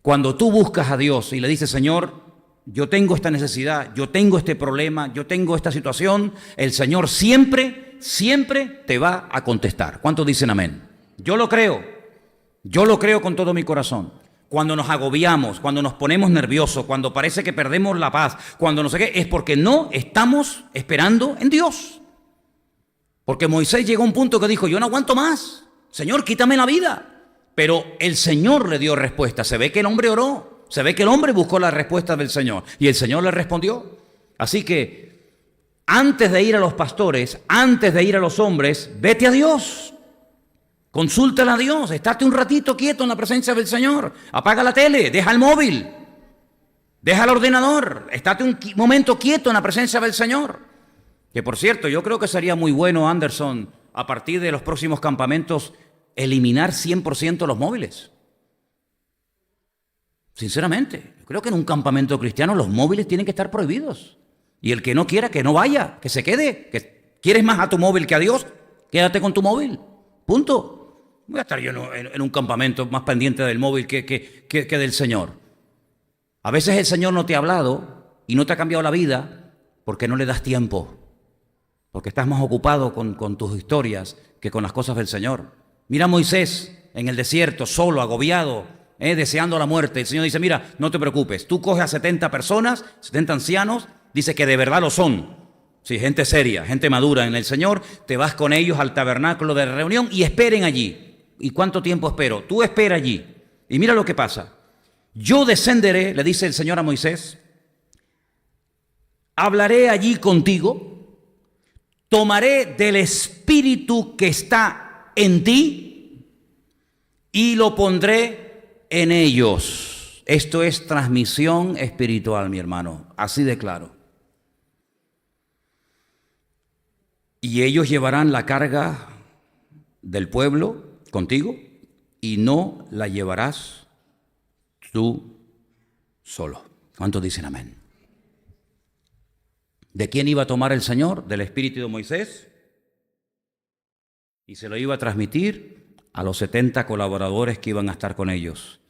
cuando tú buscas a Dios y le dices, Señor, yo tengo esta necesidad, yo tengo este problema, yo tengo esta situación, el Señor siempre, siempre te va a contestar. ¿Cuántos dicen amén? Yo lo creo con todo mi corazón. Cuando nos agobiamos, cuando nos ponemos nerviosos, cuando parece que perdemos la paz, cuando no sé qué, es porque no estamos esperando en Dios. Porque Moisés llegó a un punto que dijo, yo no aguanto más, Señor, quítame la vida. Pero el Señor le dio respuesta. Se ve que el hombre oró, se ve que el hombre buscó la respuesta del Señor y el Señor le respondió. Así que antes de ir a los pastores, antes de ir a los hombres, vete a Dios. Consúltale a Dios, estate un ratito quieto en la presencia del Señor. Apaga la tele, deja el móvil, deja el ordenador, estate un momento quieto en la presencia del Señor. Que por cierto, yo creo que sería muy bueno, Anderson, a partir de los próximos campamentos, eliminar 100% los móviles. Sinceramente, yo creo que en un campamento cristiano los móviles tienen que estar prohibidos. Y el que no quiera, que no vaya, que se quede. Que ¿quieres más a tu móvil que a Dios? Quédate con tu móvil. Punto. Voy a estar yo en un campamento más pendiente del móvil que del Señor. A veces el Señor no te ha hablado y no te ha cambiado la vida porque no le das tiempo. Porque estás más ocupado con tus historias que con las cosas del Señor. Mira a Moisés en el desierto, solo, agobiado, deseando la muerte. El Señor dice, mira, no te preocupes. Tú coges a 70 personas, 70 ancianos, dice que de verdad lo son. Sí, gente seria, gente madura en el Señor, te vas con ellos al tabernáculo de reunión y esperen allí. ¿Y cuánto tiempo espero? Tú espera allí. Y mira lo que pasa. Yo descenderé, le dice el Señor a Moisés, hablaré allí contigo, tomaré del espíritu que está en ti y lo pondré en ellos. Esto es transmisión espiritual, mi hermano, así de claro. Y ellos llevarán la carga del pueblo contigo y no la llevarás tú solo. ¿Cuántos dicen amén? ¿De quién iba a tomar el Señor? Del espíritu de Moisés. Y se lo iba a transmitir a los 70 colaboradores que iban a estar con ellos.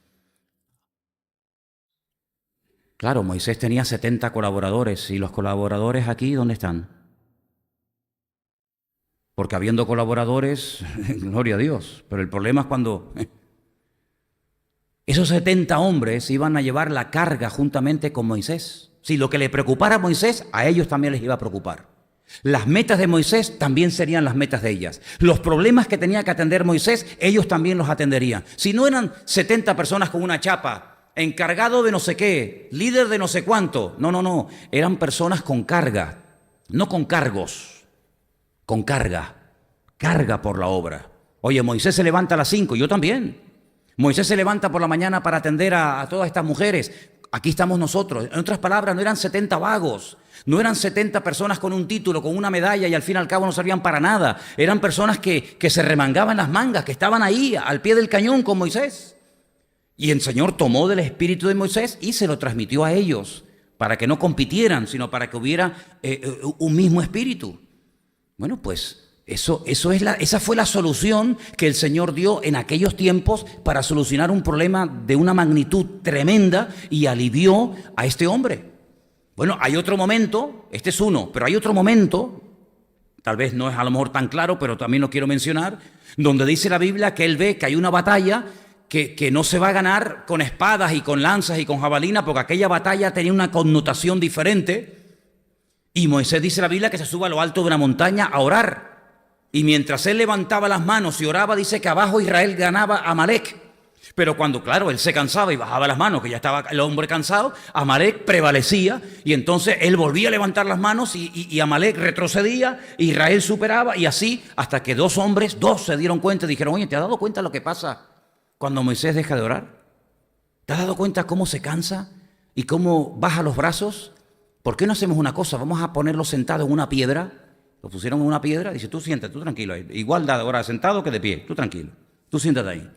Claro, Moisés tenía 70 colaboradores. ¿Y los colaboradores aquí dónde están? Porque habiendo colaboradores, gloria a Dios. Pero el problema es cuando esos 70 hombres iban a llevar la carga juntamente con Moisés. Si lo que le preocupara a Moisés, a ellos también les iba a preocupar. Las metas de Moisés también serían las metas de ellas. Los problemas que tenía que atender Moisés, ellos también los atenderían. Si no eran 70 personas con una chapa, encargado de no sé qué, líder de no sé cuánto. No. Eran personas con carga, no con cargos. Con carga por la obra. Oye, Moisés se levanta a las 5, yo también. Moisés se levanta por la mañana para atender a todas estas mujeres. Aquí estamos nosotros. En otras palabras, no eran 70 vagos, no eran 70 personas con un título, con una medalla y al fin y al cabo no servían para nada. Eran personas que se remangaban las mangas, que estaban ahí al pie del cañón con Moisés. Y el Señor tomó del espíritu de Moisés y se lo transmitió a ellos para que no compitieran, sino para que hubiera un mismo espíritu. Bueno, pues esa fue la solución que el Señor dio en aquellos tiempos para solucionar un problema de una magnitud tremenda y alivió a este hombre. Bueno, hay otro momento, este es uno, pero hay otro momento, tal vez no es a lo mejor tan claro, pero también lo quiero mencionar, donde dice la Biblia que él ve que hay una batalla que no se va a ganar con espadas y con lanzas y con jabalina, porque aquella batalla tenía una connotación diferente. Y Moisés dice la Biblia que se sube a lo alto de una montaña a orar. Y mientras él levantaba las manos y oraba, dice que abajo Israel ganaba a Amalek. Pero cuando, claro, él se cansaba y bajaba las manos, que ya estaba el hombre cansado, Amalek prevalecía y entonces él volvía a levantar las manos y Amalek retrocedía, Israel superaba y así hasta que dos se dieron cuenta y dijeron, oye, ¿te has dado cuenta lo que pasa cuando Moisés deja de orar? ¿Te has dado cuenta cómo se cansa y cómo baja los brazos? ¿Por qué no hacemos una cosa? Vamos a ponerlo sentado en una piedra. Lo pusieron en una piedra. Dice, tú siéntate, tú tranquilo ahí. Igual da ahora sentado que de pie. Tú tranquilo. Tú siéntate ahí.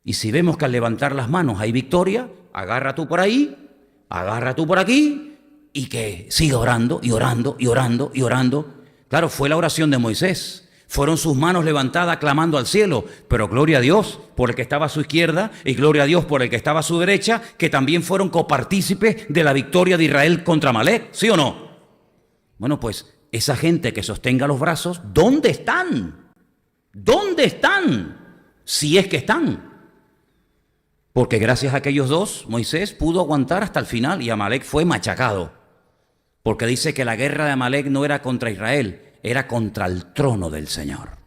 Y si vemos que al levantar las manos hay victoria, agarra tú por ahí, agarra tú por aquí y que siga orando y orando y orando y orando. Claro, fue la oración de Moisés. Fueron sus manos levantadas clamando al cielo, pero gloria a Dios por el que estaba a su izquierda y gloria a Dios por el que estaba a su derecha, que también fueron copartícipes de la victoria de Israel contra Amalek, ¿sí o no? Bueno, pues esa gente que sostenga los brazos, ¿dónde están? ¿Dónde están? Si es que están. Porque gracias a aquellos dos, Moisés pudo aguantar hasta el final y Amalek fue machacado. Porque dice que la guerra de Amalek no era contra Israel, era contra el trono del Señor.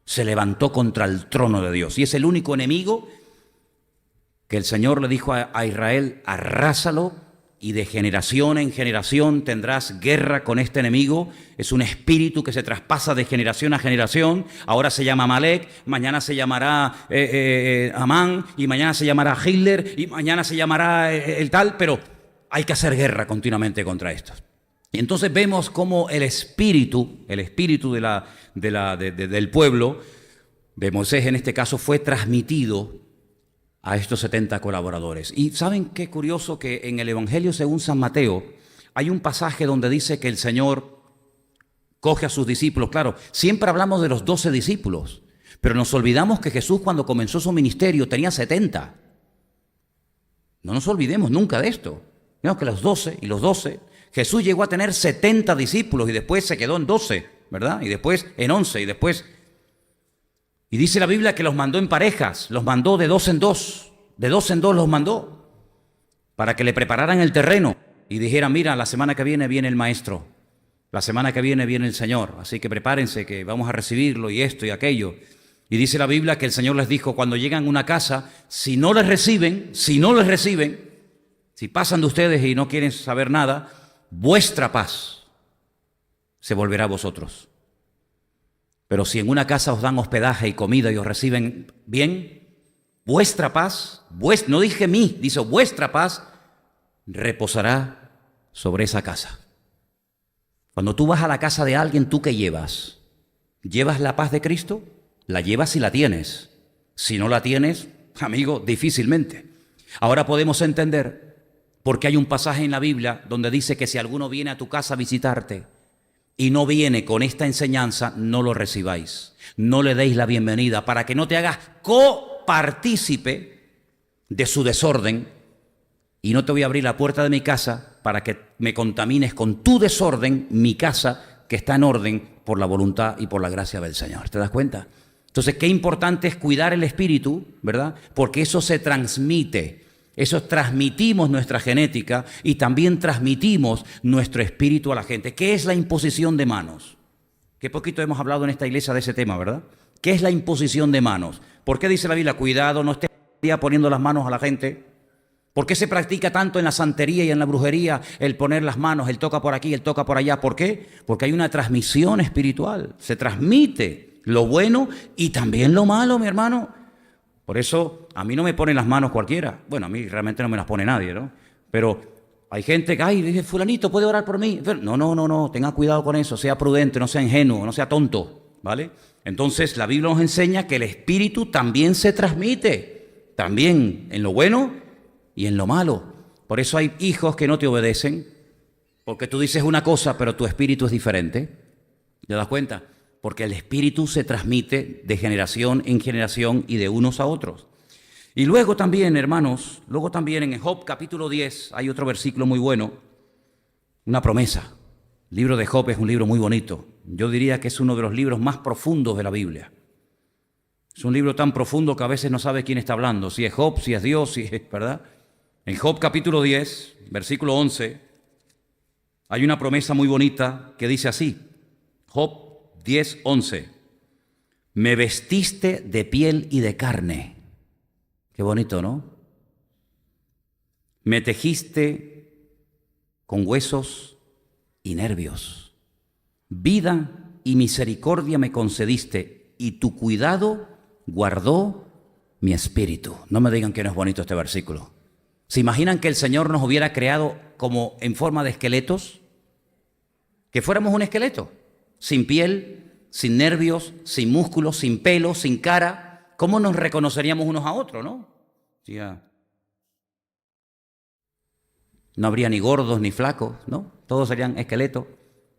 Se levantó contra el trono de Dios. Y es el único enemigo que el Señor le dijo a Israel, arrásalo y de generación en generación tendrás guerra con este enemigo. Es un espíritu que se traspasa de generación a generación. Ahora se llama Amalek, mañana se llamará Amán y mañana se llamará Hitler y mañana se llamará el tal, pero hay que hacer guerra continuamente contra estos. Y entonces vemos cómo el espíritu del pueblo, de Moisés en este caso, fue transmitido a estos 70 colaboradores. Y ¿saben qué curioso? Que en el Evangelio según San Mateo hay un pasaje donde dice que el Señor coge a sus discípulos. Claro, siempre hablamos de los 12 discípulos, pero nos olvidamos que Jesús cuando comenzó su ministerio tenía 70. No nos olvidemos nunca de esto. Vemos que los 12 y los 12... Jesús llegó a tener 70 discípulos y después se quedó en 12, ¿verdad? Y después en 11 y después... Y dice la Biblia que los mandó en parejas, los mandó de dos en dos los mandó para que le prepararan el terreno y dijeran, mira, la semana que viene el maestro, la semana que viene el Señor, así que prepárense que vamos a recibirlo y esto y aquello. Y dice la Biblia que el Señor les dijo, cuando llegan a una casa, si no les reciben, si pasan de ustedes y no quieren saber nada, vuestra paz se volverá a vosotros. Pero si en una casa os dan hospedaje y comida y os reciben bien, vuestra paz, no dije mí, dice vuestra paz, reposará sobre esa casa. Cuando tú vas a la casa de alguien, ¿tú qué llevas? ¿Llevas la paz de Cristo? La llevas si la tienes. Si no la tienes, amigo, difícilmente. Ahora podemos entender porque hay un pasaje en la Biblia donde dice que si alguno viene a tu casa a visitarte y no viene con esta enseñanza, no lo recibáis, no le deis la bienvenida para que no te hagas copartícipe de su desorden y no te voy a abrir la puerta de mi casa para que me contamines con tu desorden mi casa que está en orden por la voluntad y por la gracia del Señor. ¿Te das cuenta? Entonces, qué importante es cuidar el espíritu, ¿verdad? Porque eso se transmite. Eso transmitimos nuestra genética y también transmitimos nuestro espíritu a la gente. ¿Qué es la imposición de manos? Qué poquito hemos hablado en esta iglesia de ese tema, ¿verdad? ¿Qué es la imposición de manos? ¿Por qué dice la Biblia, cuidado, no estés poniendo las manos a la gente? ¿Por qué se practica tanto en la santería y en la brujería el poner las manos, el toca por aquí, el toca por allá? ¿Por qué? Porque hay una transmisión espiritual. Se transmite lo bueno y también lo malo, mi hermano. Por eso a mí no me ponen las manos cualquiera. Bueno, a mí realmente no me las pone nadie, ¿no? Pero hay gente que, dice, fulanito, ¿puede orar por mí? No, tenga cuidado con eso, sea prudente, no sea ingenuo, no sea tonto, ¿vale? Entonces la Biblia nos enseña que el espíritu también se transmite, también en lo bueno y en lo malo. Por eso hay hijos que no te obedecen, porque tú dices una cosa, pero tu espíritu es diferente. ¿Te das cuenta? Porque el espíritu se transmite de generación en generación y de unos a otros. Y luego también, hermanos, en Job capítulo 10 hay otro versículo muy bueno, una promesa. El libro de Job es un libro muy bonito. Yo diría que es uno de los libros más profundos de la Biblia. Es un libro tan profundo que a veces no sabe quién está hablando, si es Job, si es Dios, si es, ¿verdad? En Job capítulo 10, versículo 11, hay una promesa muy bonita que dice así. Job 10, 11. Me vestiste de piel y de carne. Qué bonito, ¿no? Me tejiste con huesos y nervios. Vida y misericordia me concediste, y tu cuidado guardó mi espíritu. No me digan que no es bonito este versículo. ¿Se imaginan que el Señor nos hubiera creado como en forma de esqueletos? Que fuéramos un esqueleto, sin piel, sin nervios, sin músculos, sin pelo, sin cara. ¿Cómo nos reconoceríamos unos a otros, no? Ya. No habría ni gordos ni flacos, ¿no? Todos serían esqueletos.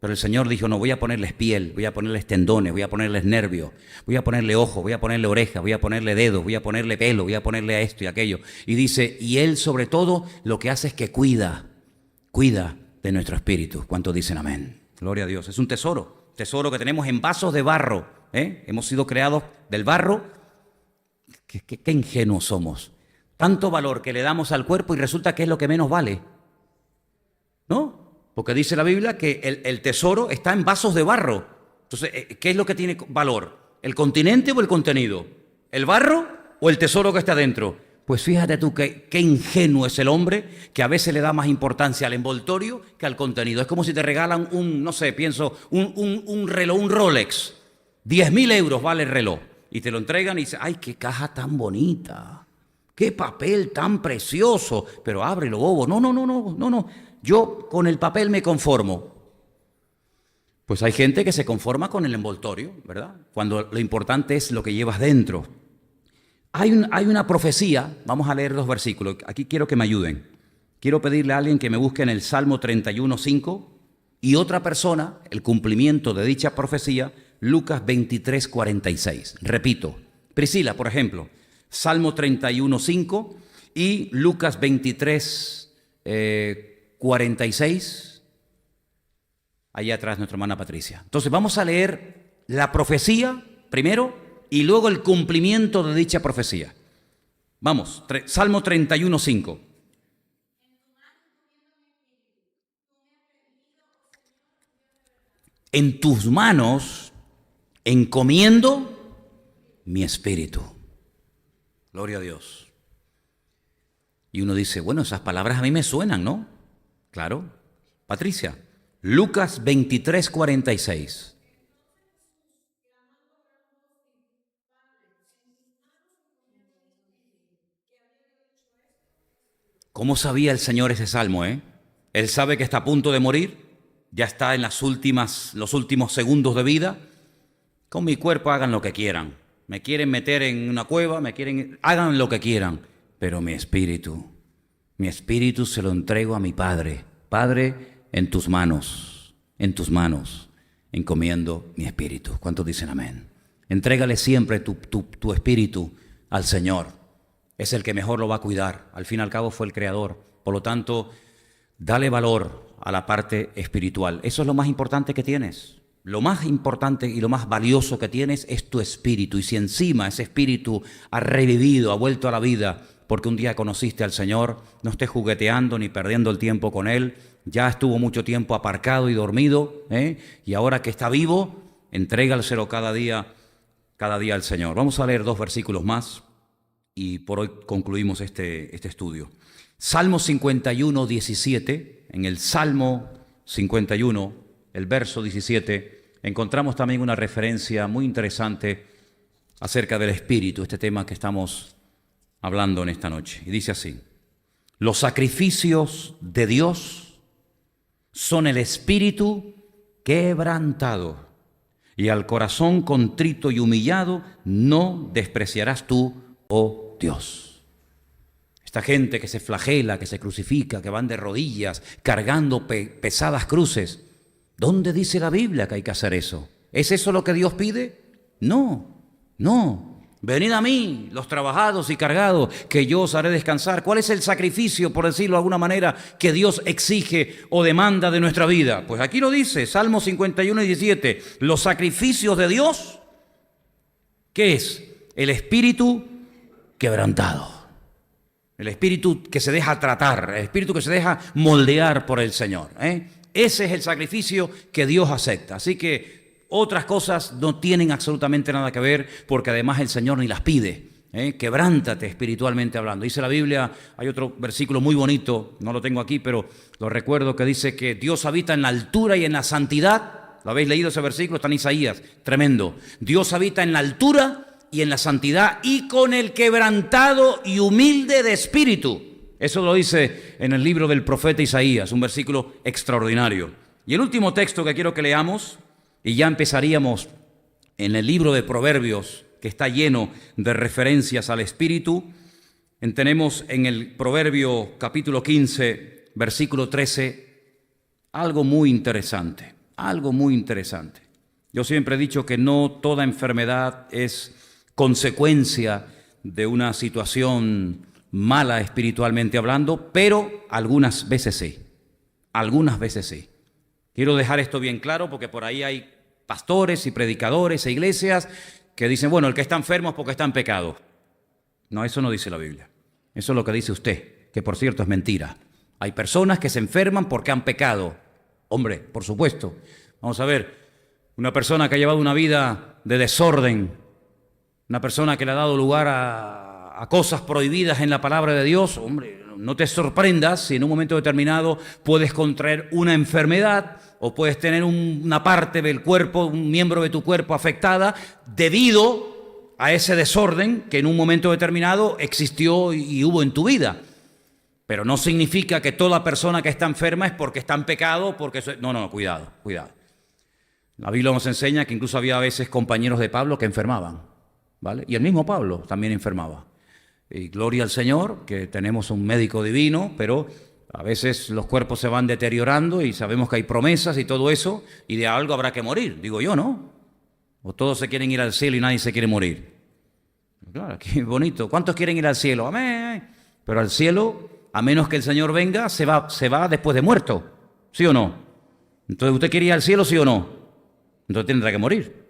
Pero el Señor dijo, no, voy a ponerles piel, voy a ponerles tendones, voy a ponerles nervios, voy a ponerle ojos, voy a ponerle orejas, voy a ponerle dedos, voy a ponerle pelo, voy a ponerle esto y aquello. Y dice, y Él sobre todo lo que hace es que cuida de nuestro espíritu. ¿Cuántos dicen amén? Gloria a Dios. Es un tesoro que tenemos en vasos de barro. Hemos sido creados del barro. Qué ingenuos somos. Tanto valor que le damos al cuerpo y resulta que es lo que menos vale, ¿no? Porque dice la Biblia que el tesoro está en vasos de barro. Entonces, ¿qué es lo que tiene valor? ¿El continente o el contenido? ¿El barro o el tesoro que está dentro? Pues fíjate tú qué ingenuo es el hombre que a veces le da más importancia al envoltorio que al contenido. Es como si te regalan un reloj, un Rolex. 10.000 euros vale el reloj. Y te lo entregan y dices, ¡ay, qué caja tan bonita! ¡Qué papel tan precioso! Pero ábrelo, bobo. No. Yo con el papel me conformo. Pues hay gente que se conforma con el envoltorio, ¿verdad? Cuando lo importante es lo que llevas dentro. Hay una profecía, vamos a leer 2 versículos. Aquí quiero que me ayuden. Quiero pedirle a alguien que me busque en el Salmo 31:5 y otra persona, el cumplimiento de dicha profecía, Lucas 23:46. Repito, Priscila, por ejemplo, Salmo 31:5 y Lucas 23:46. Allá atrás nuestra hermana Patricia. Entonces vamos a leer la profecía primero y luego el cumplimiento de dicha profecía. Vamos, Salmo 31:5. En tus manos encomiendo mi espíritu. Gloria a Dios. Y uno dice, bueno, esas palabras a mí me suenan, ¿no? Claro. Patricia, Lucas 23:46. ¿Cómo sabía el Señor ese salmo, Él sabe que está a punto de morir, ya está en los últimos segundos de vida. Con mi cuerpo hagan lo que quieran. Me quieren meter en una cueva, hagan lo que quieran. Pero mi espíritu se lo entrego a mi Padre. Padre, en tus manos encomiendo mi espíritu. ¿Cuántos dicen amén? Entrégale siempre tu espíritu al Señor. Es el que mejor lo va a cuidar. Al fin y al cabo fue el Creador. Por lo tanto, dale valor a la parte espiritual. Eso es lo más importante que tienes. Lo más importante y lo más valioso que tienes es tu espíritu. Y si encima ese espíritu ha revivido, ha vuelto a la vida, porque un día conociste al Señor, no estés jugueteando ni perdiendo el tiempo con Él. Ya estuvo mucho tiempo aparcado y dormido, y ahora que está vivo, entrégalselo cada día al Señor. Vamos a leer 2 versículos más y por hoy concluimos este estudio. Salmo 51:17, en el Salmo 51, el verso 17, encontramos también una referencia muy interesante acerca del Espíritu, este tema que estamos hablando en esta noche. Y dice así: los sacrificios de Dios son el espíritu quebrantado, y al corazón contrito y humillado no despreciarás tú, oh Dios. Esta gente que se flagela, que se crucifica, que van de rodillas cargando pesadas cruces, ¿dónde dice la Biblia que hay que hacer eso? ¿Es eso lo que Dios pide? No. Venid a mí, los trabajados y cargados, que yo os haré descansar. ¿Cuál es el sacrificio, por decirlo de alguna manera, que Dios exige o demanda de nuestra vida? Pues aquí lo dice, Salmo 51 y 17. Los sacrificios de Dios, ¿qué es? El espíritu quebrantado. El espíritu que se deja tratar, el espíritu que se deja moldear por el Señor. Ese es el sacrificio que Dios acepta. Así que otras cosas no tienen absolutamente nada que ver, porque además el Señor ni las pide. Quebrántate espiritualmente hablando. Dice la Biblia, hay otro versículo muy bonito, no lo tengo aquí, pero lo recuerdo, que dice que Dios habita en la altura y en la santidad. ¿Lo habéis leído ese versículo? Está en Isaías, tremendo. Dios habita en la altura y en la santidad y con el quebrantado y humilde de espíritu. Eso lo dice en el libro del profeta Isaías, un versículo extraordinario. Y el último texto que quiero que leamos, y ya empezaríamos en el libro de Proverbios, que está lleno de referencias al Espíritu. Tenemos en el Proverbio capítulo 15, versículo 13, algo muy interesante, algo muy interesante. Yo siempre he dicho que no toda enfermedad es consecuencia de una situación mala espiritualmente hablando, pero algunas veces sí, algunas veces sí. Quiero dejar esto bien claro, porque por ahí hay pastores y predicadores e iglesias que dicen, bueno, el que está enfermo es porque está en pecado. No, eso no dice la Biblia. Eso es lo que dice usted, que por cierto es mentira. Hay personas que se enferman porque han pecado. Hombre, por supuesto. Vamos a ver, una persona que ha llevado una vida de desorden, una persona que le ha dado lugar a cosas prohibidas en la palabra de Dios, hombre, no te sorprendas si en un momento determinado puedes contraer una enfermedad o puedes tener una parte del cuerpo, un miembro de tu cuerpo afectada debido a ese desorden que en un momento determinado existió y hubo en tu vida. Pero no significa que toda persona que está enferma es porque está en pecado, porque no, cuidado, cuidado. La Biblia nos enseña que incluso había a veces compañeros de Pablo que enfermaban, ¿vale? Y el mismo Pablo también enfermaba. Y gloria al Señor, que tenemos un médico divino, pero a veces los cuerpos se van deteriorando y sabemos que hay promesas y todo eso, y de algo habrá que morir, digo yo, ¿no? O todos se quieren ir al cielo y nadie se quiere morir. Claro, qué bonito. ¿Cuántos quieren ir al cielo? Amén. Pero al cielo, a menos que el Señor venga, se va después de muerto, ¿sí o no? Entonces, ¿usted quiere ir al cielo, sí o no? Entonces tendrá que morir.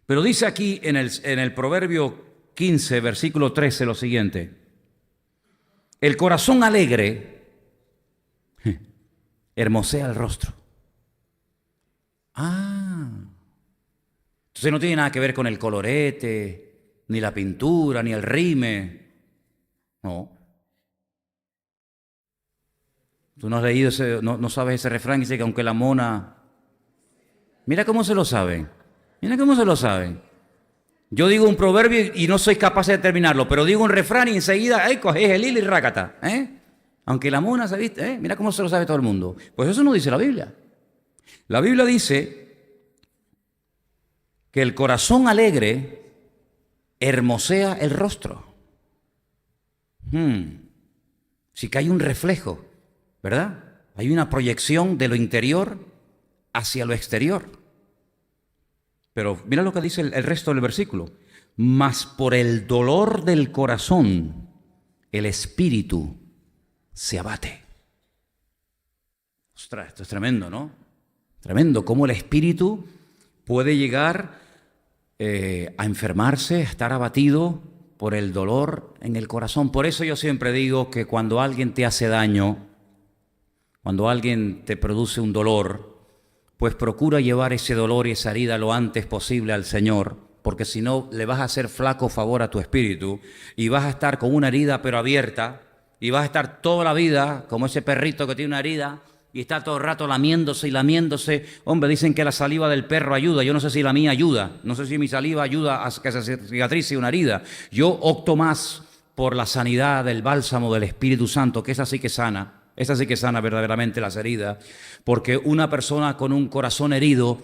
Pero dice aquí en el Proverbio 15, versículo 13, lo siguiente. El corazón alegre hermosea el rostro. Entonces no tiene nada que ver con el colorete, ni la pintura, ni el rime. No. Tú no has leído no sabes ese refrán que dice que aunque la mona... Mira cómo se lo saben. Mira cómo se lo saben. Yo digo un proverbio y no soy capaz de terminarlo, pero digo un refrán y enseguida, coges el hilo y rácata. Aunque la mona se viste, mira cómo se lo sabe todo el mundo. Pues eso no dice la Biblia. La Biblia dice que el corazón alegre hermosea el rostro. Sí que hay un reflejo, ¿verdad? Hay una proyección de lo interior hacia lo exterior. Pero mira lo que dice el resto del versículo. Mas por el dolor del corazón, el espíritu se abate. Ostras, esto es tremendo, ¿no? Tremendo, cómo el espíritu puede llegar a enfermarse, a estar abatido por el dolor en el corazón. Por eso yo siempre digo que cuando alguien te hace daño, cuando alguien te produce un dolor, pues procura llevar ese dolor y esa herida lo antes posible al Señor, porque si no le vas a hacer flaco favor a tu espíritu y vas a estar con una herida pero abierta y vas a estar toda la vida como ese perrito que tiene una herida y está todo el rato lamiéndose y lamiéndose. Hombre, dicen que la saliva del perro ayuda, yo no sé si la mía ayuda, no sé si mi saliva ayuda a que se cicatrice una herida. Yo opto más por la sanidad del bálsamo del Espíritu Santo, que esa sí que sana. Esa sí que sana verdaderamente las heridas, porque una persona con un corazón herido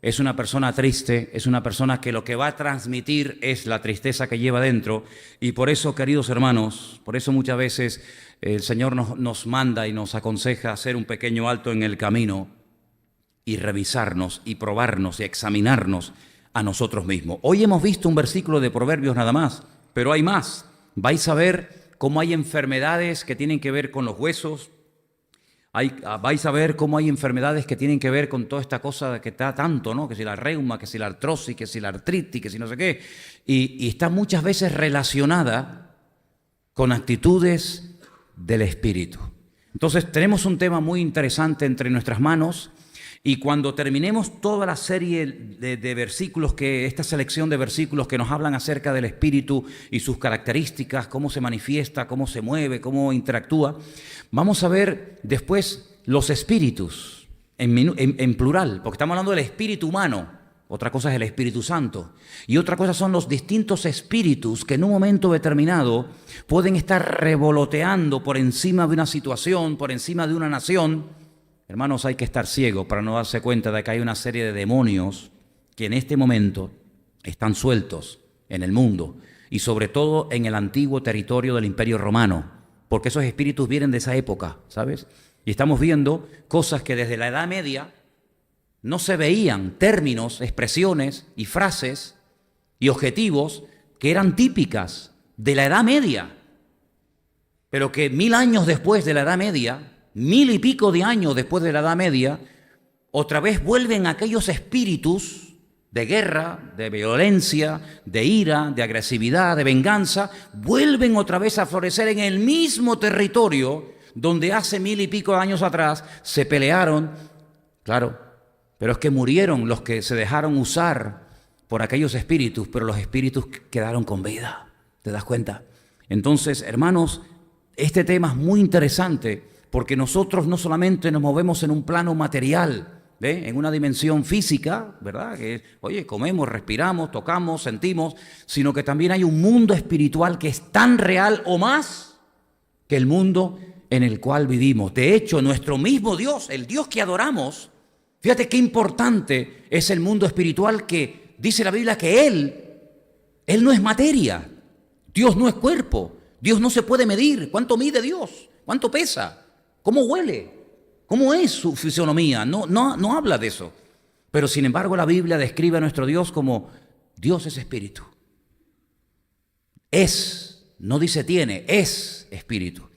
es una persona triste, es una persona que lo que va a transmitir es la tristeza que lleva dentro. Y por eso, queridos hermanos, por eso muchas veces el Señor nos manda y nos aconseja hacer un pequeño alto en el camino y revisarnos y probarnos y examinarnos a nosotros mismos. Hoy hemos visto un versículo de Proverbios nada más, pero hay más. Vais a ver cómo hay enfermedades que tienen que ver con los huesos. Vais a ver cómo hay enfermedades que tienen que ver con toda esta cosa que está tanto, ¿no? Que si la reuma, que si la artrosis, que si la artritis, que si no sé qué. Y está muchas veces relacionada con actitudes del espíritu. Entonces tenemos un tema muy interesante entre nuestras manos. Y cuando terminemos toda la serie de versículos, esta selección de versículos que nos hablan acerca del Espíritu y sus características, cómo se manifiesta, cómo se mueve, cómo interactúa, vamos a ver después los espíritus en plural, porque estamos hablando del espíritu humano, otra cosa es el Espíritu Santo, y otra cosa son los distintos espíritus que en un momento determinado pueden estar revoloteando por encima de una situación, por encima de una nación. Hermanos, hay que estar ciegos para no darse cuenta de que hay una serie de demonios que en este momento están sueltos en el mundo y sobre todo en el antiguo territorio del Imperio Romano, porque esos espíritus vienen de esa época, ¿sabes? Y estamos viendo cosas que desde la Edad Media no se veían, términos, expresiones y frases y objetivos que eran típicas de la Edad Media, pero que 1000 años después de la Edad Media, 1000 y pico de años después de la Edad Media, otra vez vuelven aquellos espíritus de guerra, de violencia, de ira, de agresividad, de venganza, vuelven otra vez a florecer en el mismo territorio donde hace 1000 y pico de años atrás se pelearon. Claro, pero es que murieron los que se dejaron usar por aquellos espíritus, pero los espíritus quedaron con vida. ¿Te das cuenta? Entonces, hermanos, este tema es muy interesante, porque nosotros no solamente nos movemos en un plano material, ¿ve? En una dimensión física, ¿verdad? Que, oye, comemos, respiramos, tocamos, sentimos, sino que también hay un mundo espiritual que es tan real o más que el mundo en el cual vivimos. De hecho, nuestro mismo Dios, el Dios que adoramos, fíjate qué importante es el mundo espiritual, que dice la Biblia que Él no es materia, Dios no es cuerpo, Dios no se puede medir. ¿Cuánto mide Dios? ¿Cuánto pesa? ¿Cómo huele? ¿Cómo es su fisonomía? No habla de eso. Pero sin embargo la Biblia describe a nuestro Dios como Dios es espíritu. No dice tiene, es espíritu.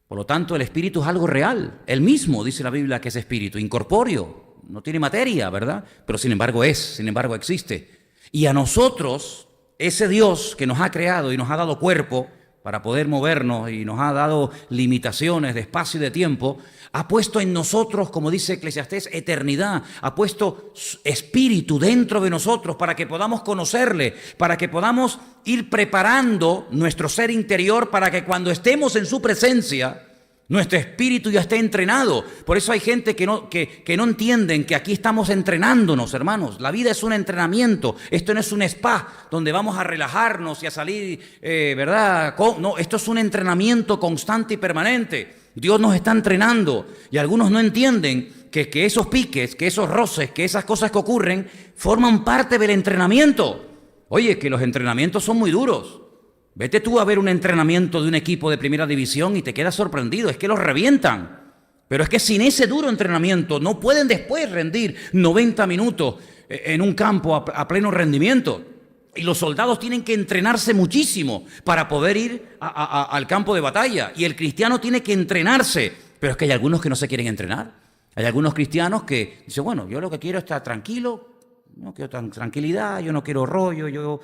Por lo tanto el espíritu es algo real. Él mismo dice la Biblia que es espíritu, incorpóreo, no tiene materia, ¿verdad? Pero sin embargo existe. Y a nosotros, ese Dios que nos ha creado y nos ha dado cuerpo para poder movernos y nos ha dado limitaciones de espacio y de tiempo, ha puesto en nosotros, como dice Eclesiastés, eternidad, ha puesto espíritu dentro de nosotros para que podamos conocerle, para que podamos ir preparando nuestro ser interior para que cuando estemos en su presencia, nuestro espíritu ya esté entrenado. Por eso hay gente que no entienden que aquí estamos entrenándonos, hermanos. La vida es un entrenamiento. Esto no es un spa donde vamos a relajarnos y a salir, ¿verdad? No, esto es un entrenamiento constante y permanente. Dios nos está entrenando y algunos no entienden que esos piques, que esos roces, que esas cosas que ocurren forman parte del entrenamiento. Oye, que los entrenamientos son muy duros. Vete tú a ver un entrenamiento de un equipo de primera división y te quedas sorprendido, es que los revientan. Pero es que sin ese duro entrenamiento no pueden después rendir 90 minutos en un campo a pleno rendimiento. Y los soldados tienen que entrenarse muchísimo para poder ir al campo de batalla. Y el cristiano tiene que entrenarse. Pero es que hay algunos que no se quieren entrenar. Hay algunos cristianos que dicen, bueno, yo lo que quiero es estar tranquilo, no quiero tranquilidad, yo no quiero rollo, yo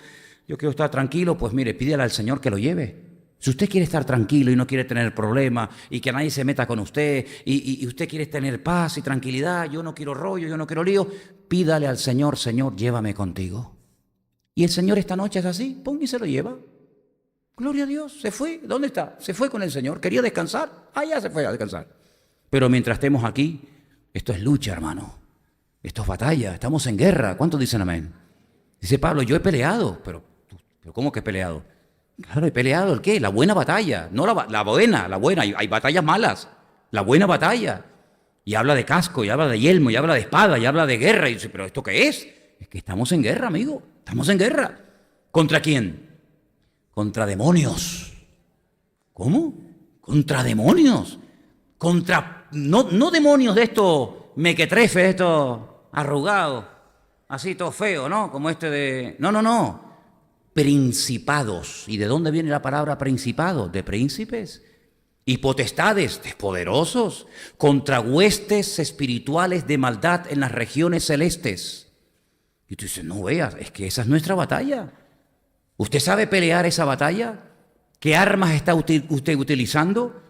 quiero estar tranquilo. Pues mire, pídele al Señor que lo lleve. Si usted quiere estar tranquilo y no quiere tener problemas y que nadie se meta con usted y usted quiere tener paz y tranquilidad, yo no quiero rollo, yo no quiero lío, pídale al Señor, Señor, llévame contigo. Y el Señor esta noche es así, pum, y se lo lleva. Gloria a Dios, se fue. ¿Dónde está? Se fue con el Señor. ¿Quería descansar? Ya se fue a descansar. Pero mientras estemos aquí, esto es lucha, hermano. Esto es batalla, estamos en guerra. ¿Cuántos dicen amén? Dice Pablo, yo he peleado. Pero ¿cómo que he peleado? Claro, he peleado, ¿el qué? La buena batalla. No la buena. Hay batallas malas. La buena batalla. Y habla de casco, y habla de yelmo, y habla de espada, y habla de guerra. Y dice, ¿pero esto qué es? Es que estamos en guerra, amigo. Estamos en guerra. ¿Contra quién? Contra demonios. ¿Cómo? Contra demonios. No demonios de estos mequetrefes, de estos arrugados. así todo feo, ¿no? Como este de... No, no, no. Principados. ¿Y de dónde viene la palabra principado? De príncipes. Y potestades, de poderosos, contra huestes espirituales de maldad en las regiones celestes. Y tú dices, no veas, es que esa es nuestra batalla. ¿Usted sabe pelear esa batalla? ¿Qué armas está usted utilizando?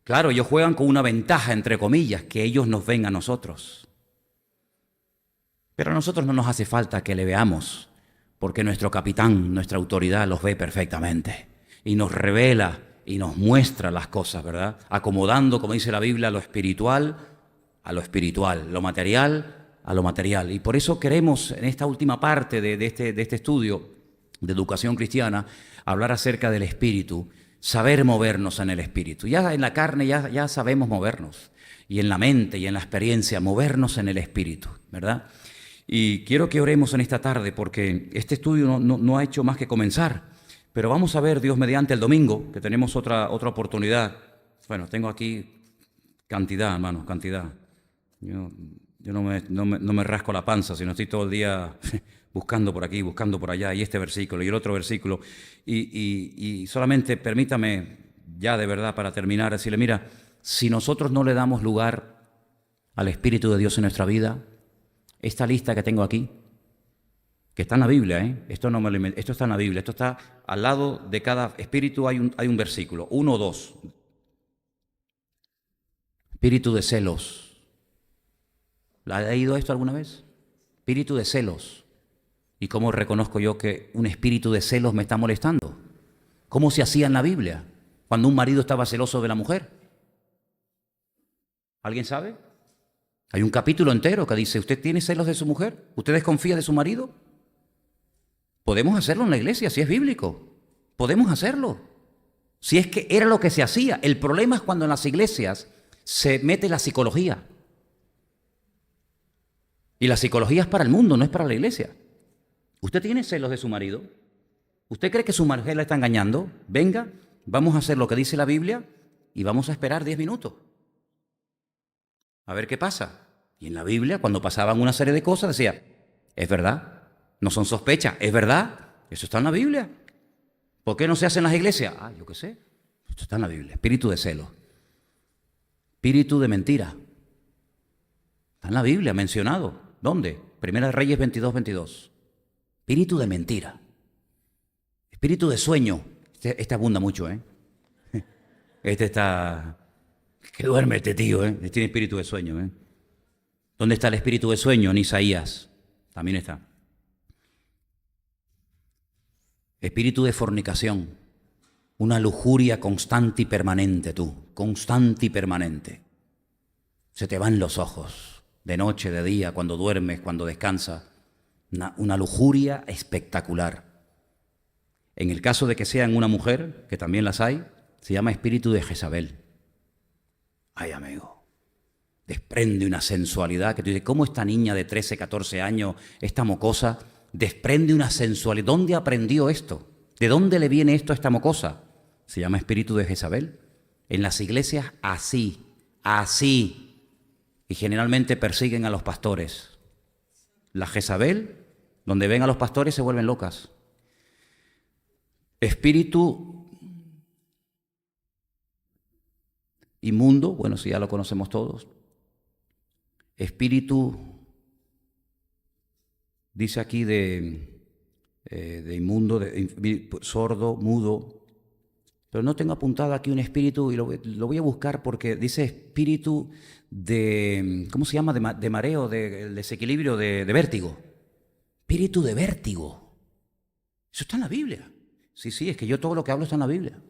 Claro, ellos juegan con una ventaja, entre comillas, que ellos nos ven a nosotros. Pero a nosotros no nos hace falta que le veamos, porque nuestro capitán, nuestra autoridad los ve perfectamente y nos revela y nos muestra las cosas, ¿verdad? Acomodando, como dice la Biblia, lo espiritual a lo espiritual, lo material a lo material. Y por eso queremos, en esta última parte de este estudio de educación cristiana, hablar acerca del espíritu, saber movernos en el espíritu. Ya en la carne ya sabemos movernos, y en la mente y en la experiencia, movernos en el espíritu, ¿verdad? Y quiero que oremos en esta tarde, porque este estudio no ha hecho más que comenzar. Pero vamos a ver, Dios mediante, el domingo, que tenemos otra oportunidad. Bueno, tengo aquí cantidad, hermanos, cantidad. Yo no me rasco la panza, sino estoy todo el día buscando por aquí, buscando por allá, y este versículo y el otro versículo. Y solamente permítame, ya de verdad, para terminar, decirle, mira, si nosotros no le damos lugar al Espíritu de Dios en nuestra vida, esta lista que tengo aquí, que está en la Biblia, esto está en la Biblia, esto está al lado de cada espíritu, hay un versículo, 1 o 2. Espíritu de celos. ¿La ha leído esto alguna vez? Espíritu de celos. ¿Y cómo reconozco yo que un espíritu de celos me está molestando? ¿Cómo se hacía en la Biblia cuando un marido estaba celoso de la mujer? ¿Alguien sabe? Hay un capítulo entero que dice, ¿usted tiene celos de su mujer? ¿Usted desconfía de su marido? Podemos hacerlo en la iglesia, si es bíblico. Podemos hacerlo. Si es que era lo que se hacía. El problema es cuando en las iglesias se mete la psicología. Y la psicología es para el mundo, no es para la iglesia. ¿Usted tiene celos de su marido? ¿Usted cree que su mujer la está engañando? Venga, vamos a hacer lo que dice la Biblia y vamos a esperar 10 minutos. A ver qué pasa. Y en la Biblia, cuando pasaban una serie de cosas, decía, es verdad. No son sospechas, es verdad, eso está en la Biblia. ¿Por qué no se hace en las iglesias? Yo qué sé, esto está en la Biblia. Espíritu de celo, espíritu de mentira. Está en la Biblia, mencionado. ¿Dónde? Primera de Reyes 22:22. Espíritu de mentira. Espíritu de sueño. Este abunda mucho, Este está... Que duerme este tío, Tiene espíritu de sueño, ¿Dónde está el espíritu de sueño? En Isaías. También está. Espíritu de fornicación, una lujuria constante y permanente constante y permanente. Se te van los ojos, de noche, de día, cuando duermes, cuando descansas. Una lujuria espectacular. En el caso de que sean una mujer, que también las hay, se llama espíritu de Jezabel. Ay, amigo, desprende una sensualidad que tú dices, ¿cómo esta niña de 13, 14 años, esta mocosa, desprende una sensualidad? ¿Dónde aprendió esto? ¿De dónde le viene esto a esta mocosa? Se llama espíritu de Jezabel. En las iglesias así. Y generalmente persiguen a los pastores. La Jezabel, donde ven a los pastores, se vuelven locas. Espíritu inmundo, bueno, si ya lo conocemos todos. Espíritu, dice aquí de inmundo, sordo, mudo. Pero no tengo apuntado aquí un espíritu y lo voy a buscar porque dice espíritu de, ¿cómo se llama? De mareo, de desequilibrio, de vértigo. Espíritu de vértigo. Eso está en la Biblia. Sí, es que yo todo lo que hablo está en la Biblia.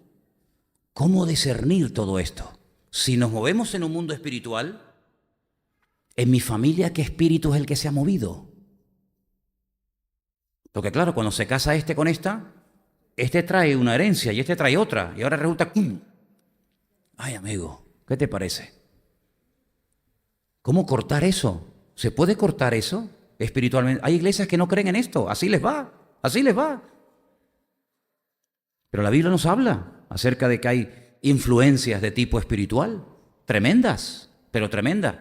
¿Cómo discernir todo esto? Si nos movemos en un mundo espiritual, en mi familia, ¿qué espíritu es el que se ha movido? Porque claro, cuando se casa este con esta, este trae una herencia y este trae otra. Y ahora resulta... Ay, amigo, ¿qué te parece? ¿Cómo cortar eso? ¿Se puede cortar eso espiritualmente? Hay iglesias que no creen en esto. Así les va. Pero la Biblia nos habla acerca de que hay influencias de tipo espiritual. Tremendas, pero tremendas.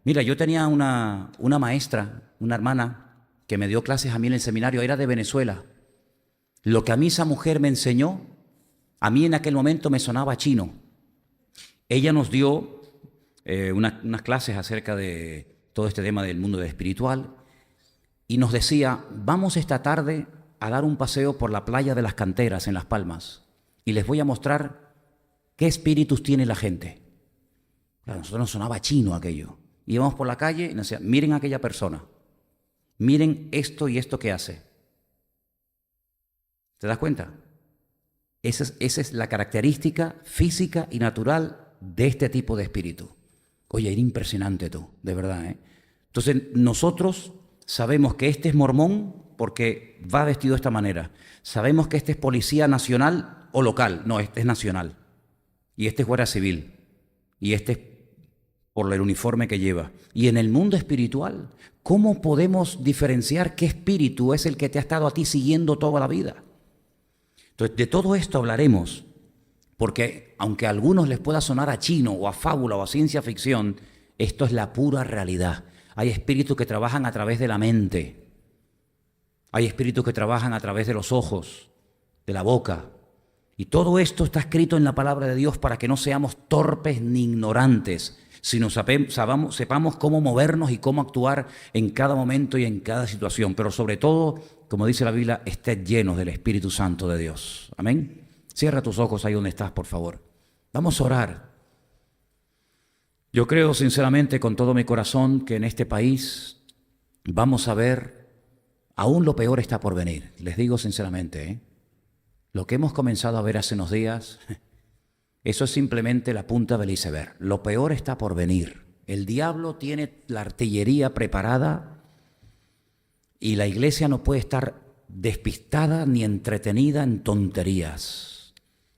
Mira, yo tenía una maestra, una hermana, que me dio clases a mí en el seminario, era de Venezuela. Lo que a mí esa mujer me enseñó, a mí en aquel momento me sonaba chino. Ella nos dio unas clases acerca de todo este tema del mundo espiritual y nos decía, vamos esta tarde a dar un paseo por la playa de las Canteras en Las Palmas y les voy a mostrar qué espíritus tiene la gente. Claro, a nosotros nos sonaba chino aquello. Íbamos por la calle y nos decían, miren a aquella persona, miren esto y esto que hace. ¿Te das cuenta? Esa es la característica física y natural de este tipo de espíritu. Oye, era impresionante tú, de verdad, ¿eh? Entonces, nosotros sabemos que este es mormón porque va vestido de esta manera. Sabemos que este es policía nacional o local. No, este es nacional. Y este es guardia civil. Y este es por el uniforme que lleva. Y en el mundo espiritual, ¿cómo podemos diferenciar qué espíritu es el que te ha estado a ti siguiendo toda la vida? Entonces, de todo esto hablaremos, porque aunque a algunos les pueda sonar a chino o a fábula o a ciencia ficción, esto es la pura realidad. Hay espíritus que trabajan a través de la mente. Hay espíritus que trabajan a través de los ojos, de la boca. Y todo esto está escrito en la palabra de Dios para que no seamos torpes ni ignorantes, sino sepamos cómo movernos y cómo actuar en cada momento y en cada situación. Pero sobre todo, como dice la Biblia, estés llenos del Espíritu Santo de Dios. Amén. Cierra tus ojos ahí donde estás, por favor. Vamos a orar. Yo creo sinceramente con todo mi corazón que en este país vamos a ver, aún lo peor está por venir. Les digo sinceramente, ¿eh? Lo que hemos comenzado a ver hace unos días, eso es simplemente la punta del iceberg. Lo peor está por venir. El diablo tiene la artillería preparada y la iglesia no puede estar despistada ni entretenida en tonterías.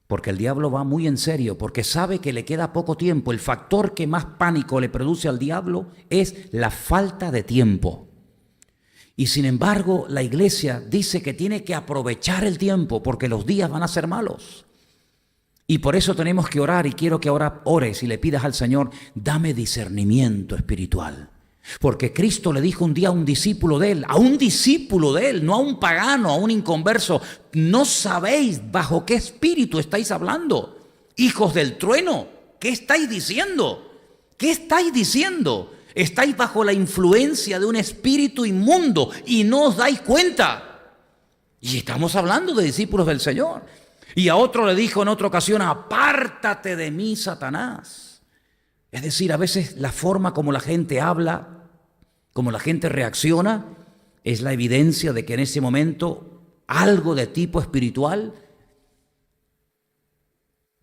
Porque el diablo va muy en serio, porque sabe que le queda poco tiempo. El factor que más pánico le produce al diablo es la falta de tiempo. Y sin embargo, la iglesia dice que tiene que aprovechar el tiempo porque los días van a ser malos. Y por eso tenemos que orar, y quiero que ahora ores y le pidas al Señor, dame discernimiento espiritual. Porque Cristo le dijo un día a un discípulo de él, no a un pagano, a un inconverso, no sabéis bajo qué espíritu estáis hablando. Hijos del trueno, ¿qué estáis diciendo? ¿Qué estáis diciendo? Estáis bajo la influencia de un espíritu inmundo y no os dais cuenta. Y estamos hablando de discípulos del Señor. Y a otro le dijo en otra ocasión, apártate de mí, Satanás. Es decir, a veces la forma como la gente habla, como la gente reacciona, es la evidencia de que en ese momento algo de tipo espiritual,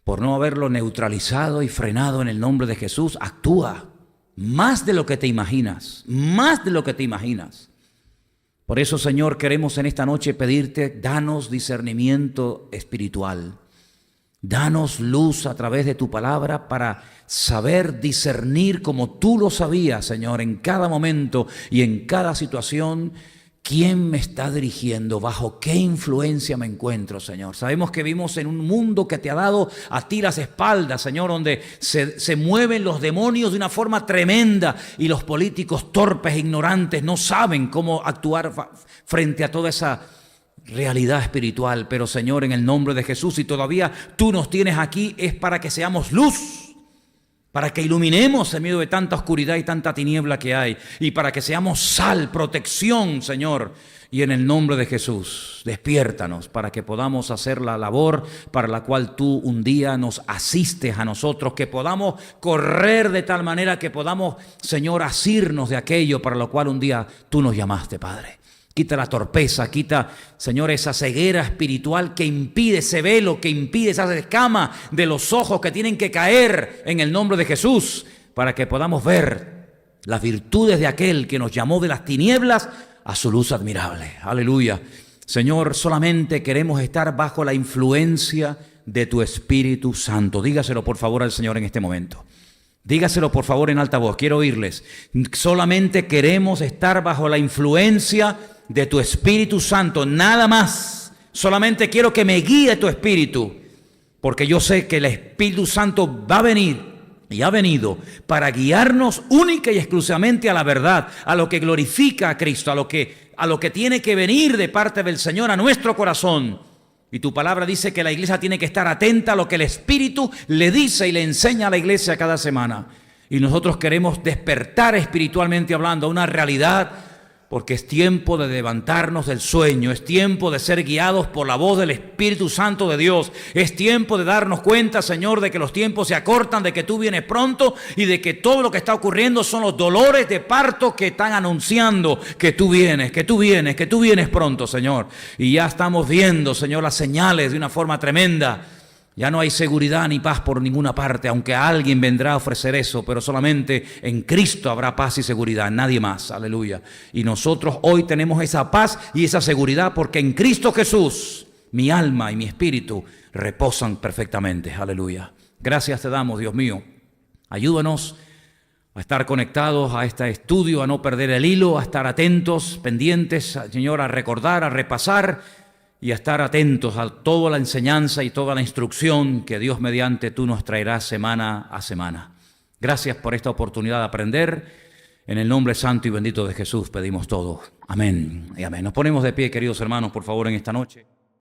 por no haberlo neutralizado y frenado en el nombre de Jesús, actúa más de lo que te imaginas, más de lo que te imaginas. Por eso, Señor, queremos en esta noche pedirte, danos discernimiento espiritual. Danos luz a través de tu palabra para saber discernir como tú lo sabías, Señor, en cada momento y en cada situación, quién me está dirigiendo, bajo qué influencia me encuentro, Señor. Sabemos que vivimos en un mundo que te ha dado a ti las espaldas, Señor, donde se mueven los demonios de una forma tremenda y los políticos torpes e ignorantes no saben cómo actuar frente a toda esa realidad espiritual. Pero Señor, en el nombre de Jesús, si todavía tú nos tienes aquí, es para que seamos luz, para que iluminemos en medio de tanta oscuridad y tanta tiniebla que hay, y para que seamos sal, protección, Señor. Y en el nombre de Jesús, despiértanos para que podamos hacer la labor para la cual tú un día nos asistes a nosotros, que podamos correr de tal manera que podamos, Señor, asirnos de aquello para lo cual un día tú nos llamaste, Padre. Quita la torpeza, quita, Señor, esa ceguera espiritual que impide, ese velo que impide, esa escama de los ojos que tienen que caer en el nombre de Jesús, para que podamos ver las virtudes de aquel que nos llamó de las tinieblas a su luz admirable. Aleluya. Señor, solamente queremos estar bajo la influencia de tu Espíritu Santo. Dígaselo por favor al Señor en este momento. Dígaselo por favor en alta voz, quiero oírles. Solamente queremos estar bajo la influencia de tu Espíritu Santo, nada más. Solamente quiero que me guíe tu Espíritu, porque yo sé que el Espíritu Santo va a venir y ha venido para guiarnos única y exclusivamente a la verdad, a lo que glorifica a Cristo, a lo que tiene que venir de parte del Señor a nuestro corazón. Y tu palabra dice que la iglesia tiene que estar atenta a lo que el Espíritu le dice y le enseña a la iglesia cada semana. Y nosotros queremos despertar espiritualmente hablando a una realidad, porque es tiempo de levantarnos del sueño, es tiempo de ser guiados por la voz del Espíritu Santo de Dios, es tiempo de darnos cuenta, Señor, de que los tiempos se acortan, de que tú vienes pronto y de que todo lo que está ocurriendo son los dolores de parto que están anunciando que tú vienes, que tú vienes, que tú vienes pronto, Señor. Y ya estamos viendo, Señor, las señales de una forma tremenda. Ya no hay seguridad ni paz por ninguna parte, aunque alguien vendrá a ofrecer eso, pero solamente en Cristo habrá paz y seguridad, nadie más, aleluya. Y nosotros hoy tenemos esa paz y esa seguridad porque en Cristo Jesús mi alma y mi espíritu reposan perfectamente, aleluya. Gracias te damos, Dios mío. Ayúdanos a estar conectados a este estudio, a no perder el hilo, a estar atentos, pendientes, Señor, a recordar, a repasar, y a estar atentos a toda la enseñanza y toda la instrucción que Dios mediante tú nos traerás semana a semana. Gracias por esta oportunidad de aprender. En el nombre santo y bendito de Jesús pedimos todo. Amén y amén. Nos ponemos de pie, queridos hermanos, por favor, en esta noche.